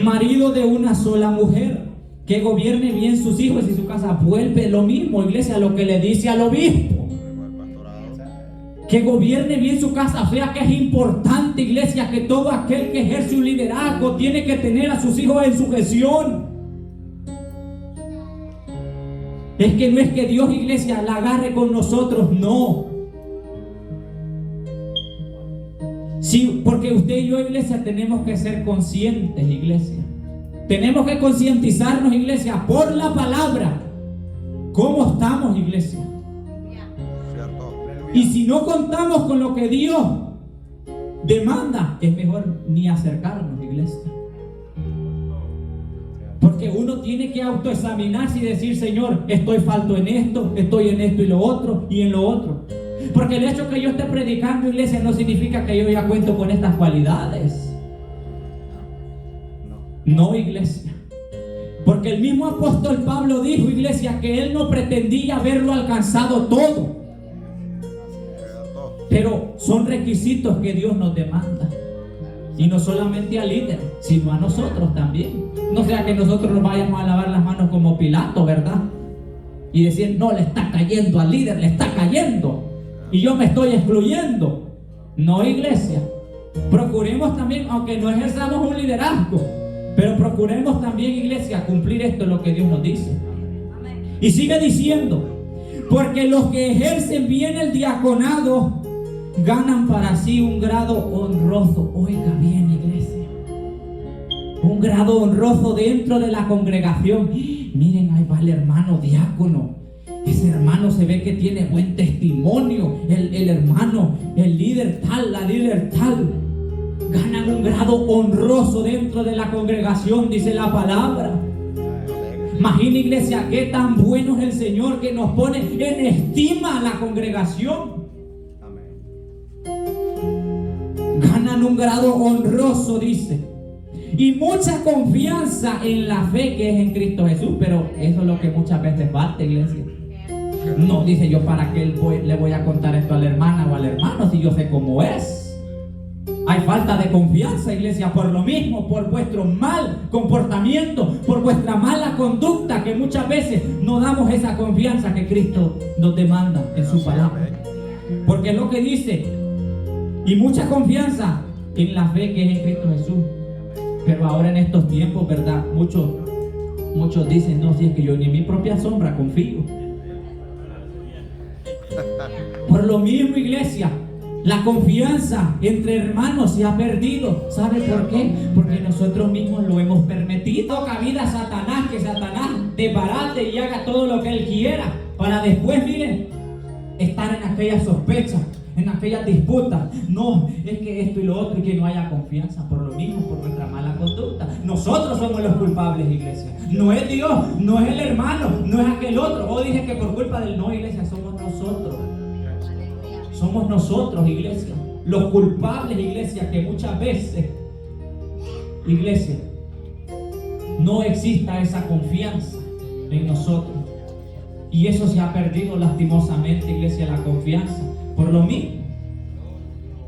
Marido de una sola mujer, que gobierne bien sus hijos y su casa. Vuelve lo mismo, iglesia, lo que le dice al obispo. Que gobierne bien su casa. O sea que es importante, iglesia, que todo aquel que ejerce un liderazgo tiene que tener a sus hijos en sujeción. Es que no es que Dios, iglesia, la agarre con nosotros, no. Sí, porque usted y yo, iglesia, tenemos que ser conscientes, iglesia. Tenemos que concientizarnos, iglesia, por la palabra. ¿Cómo estamos, iglesia? Y si no contamos con lo que Dios demanda, es mejor ni acercarnos, iglesia. Porque uno tiene que autoexaminarse y decir, Señor, estoy falto en esto y lo otro y en lo otro. Porque el hecho que yo esté predicando, iglesia, no significa que yo ya cuento con estas cualidades. No, iglesia. Porque el mismo apóstol Pablo dijo, iglesia, que él no pretendía haberlo alcanzado todo. Pero son requisitos que Dios nos demanda. Y no solamente al líder, sino a nosotros también. No sea que nosotros nos vayamos a lavar las manos como Pilato, ¿verdad? Y decir, no, le está cayendo al líder, le está cayendo. Y yo me estoy excluyendo. No, iglesia. Procuremos también, aunque no ejerzamos un liderazgo, pero procuremos también, iglesia, cumplir esto, lo que Dios nos dice. Y sigue diciendo, porque los que ejercen bien el diaconado ganan para sí un grado honroso. Oiga bien, iglesia. un grado honroso dentro de la congregación. Miren, ahí va el hermano diácono. Ese hermano se ve que tiene buen testimonio. El hermano, el líder tal, la líder tal. Ganan un grado honroso dentro de la congregación, dice la palabra. Imagina, iglesia, qué tan bueno es el Señor que nos pone en estima a la congregación. Ganan un grado honroso, dice. Y mucha confianza en la fe que es en Cristo Jesús. Pero eso es lo que muchas veces falta, iglesia. No, dice yo, ¿para qué le voy a contar esto a la hermana o al hermano si yo sé cómo es? Hay falta de confianza, iglesia, por lo mismo, por vuestro mal comportamiento, por vuestra mala conducta, que muchas veces no damos esa confianza que Cristo nos demanda en su palabra. Porque es lo que dice, y mucha confianza en la fe que es en Cristo Jesús. Pero ahora en estos tiempos, ¿verdad? Muchos dicen, no, si es que yo ni en mi propia sombra confío. Por lo mismo, iglesia, la confianza entre hermanos se ha perdido. ¿Sabe por qué? Porque nosotros mismos lo hemos permitido. Cabida a Satanás, que Satanás desbarate y haga todo lo que él quiera, para después, miren, estar en aquellas sospechas, en aquellas disputas. No, es que esto y lo otro, y que no haya confianza. Por lo mismo, por nuestra mala conducta. Nosotros somos los culpables, iglesia. No es Dios, no es el hermano, no es aquel otro. O dije que por culpa del no, iglesia, somos nosotros. Somos nosotros, iglesia, los culpables, iglesia, que muchas veces, iglesia, no exista esa confianza en nosotros. Y eso se ha perdido lastimosamente, iglesia, la confianza. Por lo mismo,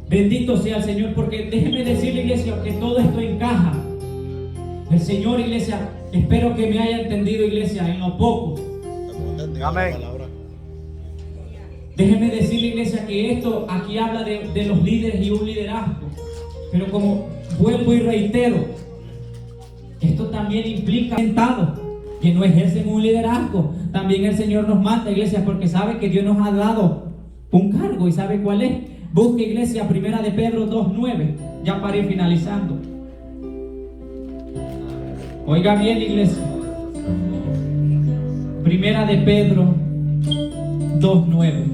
bendito sea el Señor, porque déjeme decirle, iglesia, que todo esto encaja. El Señor, iglesia, espero que me haya entendido, iglesia, en lo poco. Amén. Déjeme decirle, iglesia, que esto aquí habla de los líderes y un liderazgo. Pero como vuelvo y reitero, esto también implica sentado, que no ejercen un liderazgo. También el Señor nos manda, iglesia, porque sabe que Dios nos ha dado un cargo. ¿Y sabe cuál es? Busque, iglesia, Primera de Pedro 2:9, ya para ir finalizando. Oiga bien, iglesia. Primera de Pedro 2:9.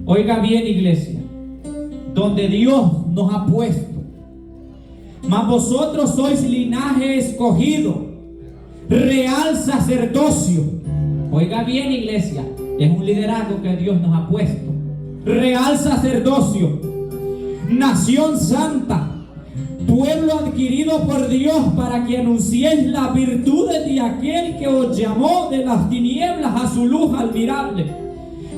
Oiga bien, iglesia, donde Dios nos ha puesto. Mas vosotros sois linaje escogido, real sacerdocio. Oiga bien, iglesia, es un liderazgo que Dios nos ha puesto. Real sacerdocio, nación santa, pueblo adquirido por Dios, para que anunciéis las virtudes de aquel que os llamó de las tinieblas a su luz admirable.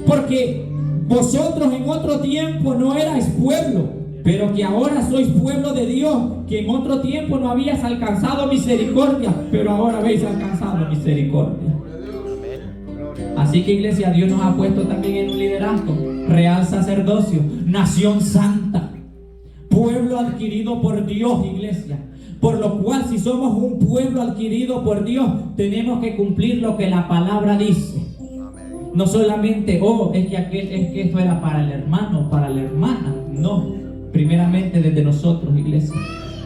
Porque vosotros en otro tiempo no erais pueblo, pero que ahora sois pueblo de Dios, que en otro tiempo no habías alcanzado misericordia, pero ahora habéis alcanzado misericordia. Así que, iglesia, Dios nos ha puesto también en un liderazgo, real sacerdocio, nación santa, pueblo adquirido por Dios, iglesia. Por lo cual, si somos un pueblo adquirido por Dios, tenemos que cumplir lo que la palabra dice. No solamente, es que esto era para el hermano, para la hermana. No, primeramente desde nosotros, iglesia.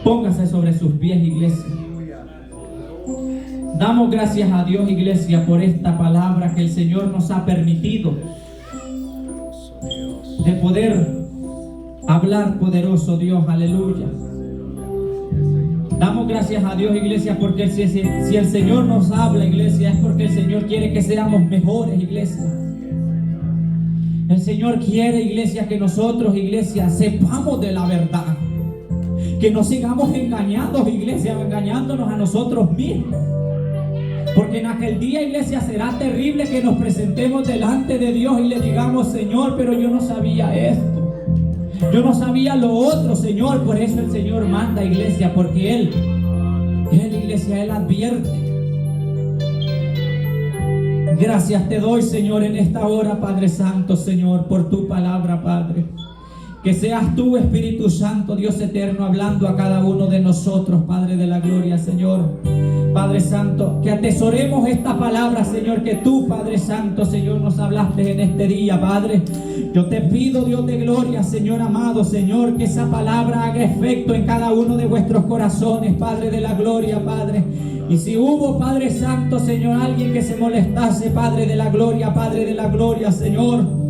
Póngase sobre sus pies, iglesia. Damos gracias a Dios, iglesia, por esta palabra que el Señor nos ha permitido de poder hablar, poderoso Dios, aleluya. Damos gracias a Dios, iglesia, porque si el Señor nos habla, iglesia, es porque el Señor quiere que seamos mejores, iglesia. El Señor quiere, iglesia, que nosotros, iglesia, sepamos de la verdad. Que no sigamos engañados, iglesia, engañándonos a nosotros mismos. Porque en aquel día, iglesia, será terrible que nos presentemos delante de Dios y le digamos: Señor, pero yo no sabía esto. Yo no sabía lo otro, Señor. Por eso el Señor manda, iglesia, porque Él, iglesia, Él advierte. Gracias te doy, Señor, en esta hora, Padre Santo, Señor, por tu palabra, Padre. Que seas tú, Espíritu Santo, Dios eterno, hablando a cada uno de nosotros, Padre de la gloria, Señor. Padre Santo, que atesoremos esta palabra, Señor, que tú, Padre Santo, Señor, nos hablaste en este día, Padre. Yo te pido, Dios de gloria, Señor amado, Señor, que esa palabra haga efecto en cada uno de vuestros corazones, Padre de la gloria, Padre. Y si hubo, Padre Santo, Señor, alguien que se molestase, Padre de la gloria, Señor,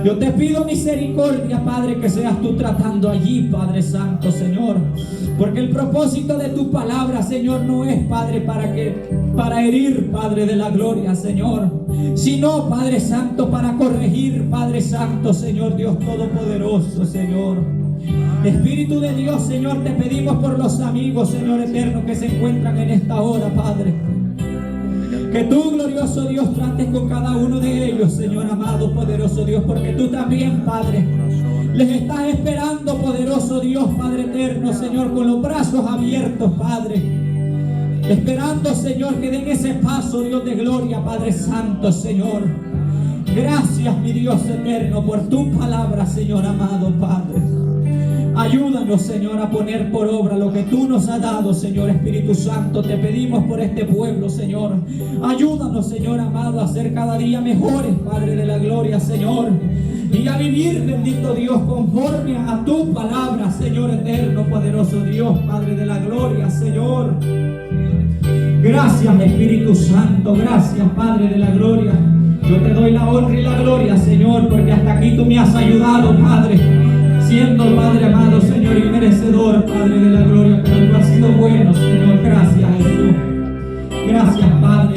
yo te pido misericordia, Padre, que seas tú tratando allí, Padre Santo, Señor. Porque el propósito de tu palabra, Señor, no es, Padre, para herir, Padre de la gloria, Señor, sino, Padre Santo, para corregir, Padre Santo, Señor, Dios Todopoderoso, Señor. Espíritu de Dios, Señor, te pedimos por los amigos, Señor eterno, que se encuentran en esta hora, Padre. Que tú, glorioso Dios, trates con cada uno de ellos, Señor amado, poderoso Dios, porque tú también, Padre, les estás esperando, poderoso Dios, Padre eterno, Señor, con los brazos abiertos, Padre. Esperando, Señor, que den ese paso, Dios de gloria, Padre Santo, Señor. Gracias, mi Dios eterno, por tu palabra, Señor amado, Padre. Ayúdanos, Señor, a poner por obra lo que tú nos has dado, Señor Espíritu Santo. Te pedimos por este pueblo, Señor. Ayúdanos, Señor amado, a ser cada día mejores, Padre de la gloria, Señor. Y a vivir, bendito Dios, conforme a tu palabra, Señor eterno, poderoso Dios, Padre de la gloria, Señor. Gracias, Espíritu Santo. Gracias, Padre de la gloria. Yo te doy la honra y la gloria, Señor, porque hasta aquí tú me has ayudado, Padre. Siendo, Padre amado, Señor, y merecedor, Padre de la gloria, pero tú has sido bueno, Señor. Gracias, Jesús. Gracias, Padre.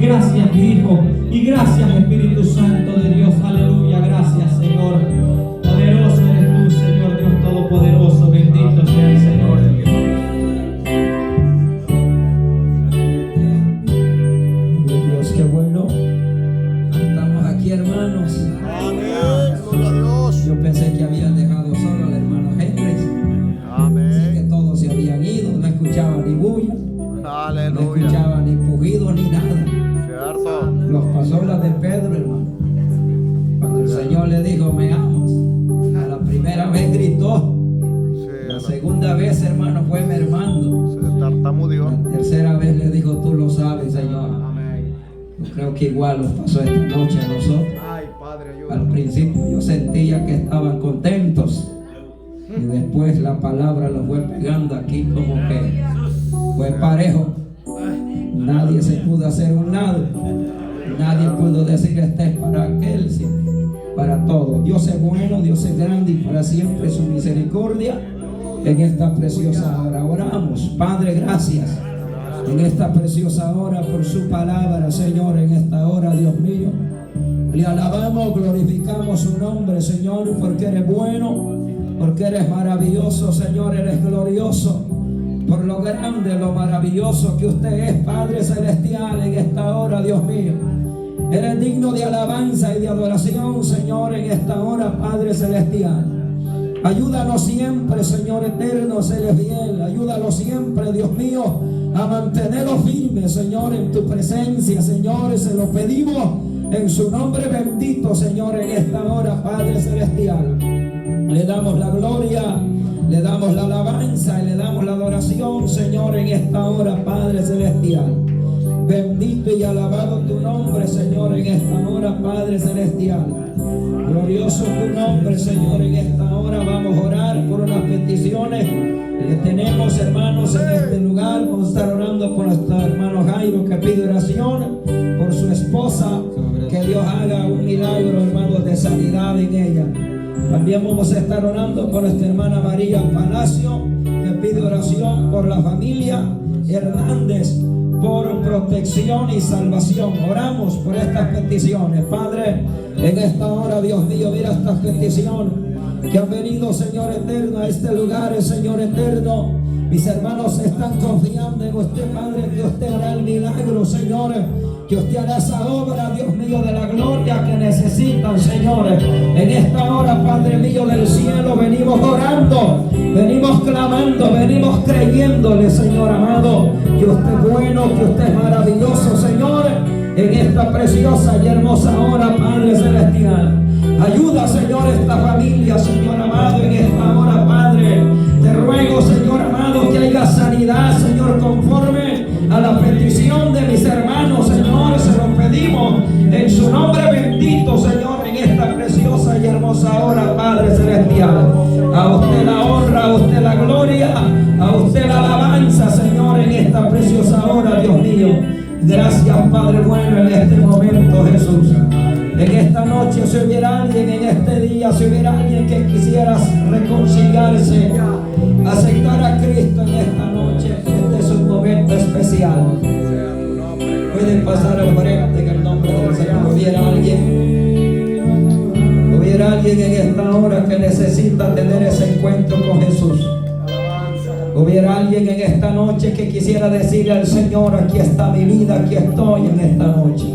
Gracias, Hijo. Y gracias, Espíritu Santo de Dios. Aleluya. Gracias, Señor. Poderoso eres tú, Señor Dios Todopoderoso. Bendito sea el Señor. Dios, qué bueno. Estamos aquí, hermanos. Yo pensé que habían dejado solo al hermano Henry. Así que todos se habían ido, no escuchaban ni bulla, no escuchaban ni pujido ni nada. Cierto. Los pasó la de Pedro, hermano. Cuando el Señor le dijo, me amas, a la primera vez gritó. La segunda vez, hermano, fue mermando. Se tartamudeó. La tercera vez le dijo, tú lo sabes, Señor. Yo creo que igual nos pasó esta noche a nosotros. Al principio yo sentía que estaban contentos y después la palabra los fue pegando aquí como que fue parejo. Nadie se pudo hacer un lado. Nadie pudo decir este es para aquel, sino para todos. Dios es bueno, Dios es grande y para siempre su misericordia. En esta preciosa hora oramos. Padre, gracias en esta preciosa hora por su palabra, Señor. En esta hora, Dios mío, le alabamos, glorificamos su nombre, Señor, porque eres bueno, porque eres maravilloso, Señor, eres glorioso, por lo grande, lo maravilloso que usted es, Padre Celestial, en esta hora, Dios mío. Eres digno de alabanza y de adoración, Señor, en esta hora, Padre Celestial. Ayúdanos siempre, Señor eterno, séle fiel. Ayúdanos siempre, Dios mío, a mantenerlo firme, Señor, en tu presencia, Señor, se lo pedimos en su nombre bendito, Señor, en esta hora, Padre Celestial. Le damos la gloria, le damos la alabanza y le damos la adoración, Señor, en esta hora, Padre Celestial. Bendito y alabado tu nombre, Señor, en esta hora, Padre Celestial. Glorioso tu nombre, Señor, en esta hora. Vamos a orar por unas peticiones que tenemos, hermanos, en este lugar. Vamos a estar orando por nuestro hermano Jairo, que pide oración por su esposa, que Dios haga un milagro, hermanos, de sanidad en ella. También vamos a estar orando por nuestra hermana María Palacio, que pide oración por la familia Hernández, por protección y salvación. Oramos por estas peticiones, Padre, en esta hora, Dios mío, mira estas peticiones que han venido, Señor eterno, a este lugar, Señor eterno. Mis hermanos están confiando en usted, Padre, que usted hará el milagro, Señor, que usted hará esa obra, Dios mío, de la gloria que necesitan, Señor. En esta hora, Padre mío del cielo, venimos orando, venimos clamando, venimos creyéndole, Señor amado, que usted es bueno, que usted es maravilloso, Señor, en esta preciosa y hermosa hora, Padre Celestial. Ayuda, Señor, esta familia, Señor amado. amado, en esta hora, Padre, te ruego, Señor amado, que haya sanidad, Señor, conforme a la petición de mis hermanos, Señor, se lo pedimos en su nombre bendito, Señor, en esta preciosa y hermosa hora, Padre celestial. A usted la honra, a usted la gloria, a usted la alabanza, Señor, en esta preciosa hora, Dios mío. Gracias, Padre bueno, en este momento, Jesús. En esta noche, si hubiera alguien, en este día, si hubiera alguien que quisiera reconciliarse, aceptar a Cristo en esta noche, este es un momento especial. Pueden pasar al frente en el nombre del Señor. Hubiera alguien en esta hora que necesita tener ese encuentro con Jesús. Hubiera alguien en esta noche que quisiera decirle al Señor: aquí está mi vida, aquí estoy en esta noche.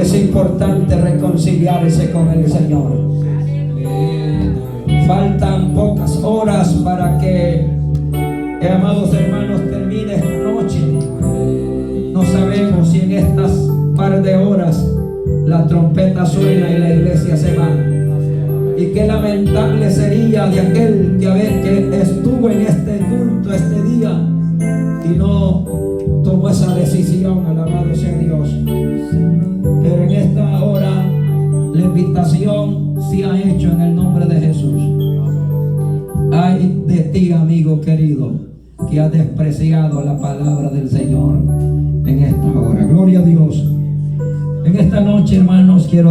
Es importante reconciliarse con el Señor. Faltan pocas horas para que, amados hermanos, termine esta noche. No sabemos si en estas par de horas la trompeta suena y la iglesia se va. Y qué lamentable sería de aquel que estuvo en este culto este día y no tomó esa decisión. Alabado sea Dios. Pero en esta hora la invitación se ha hecho en el nombre de Jesús. Ay de ti, amigo querido, que ha despreciado la palabra del Señor en esta hora. Gloria a Dios. En esta noche, hermanos, quiero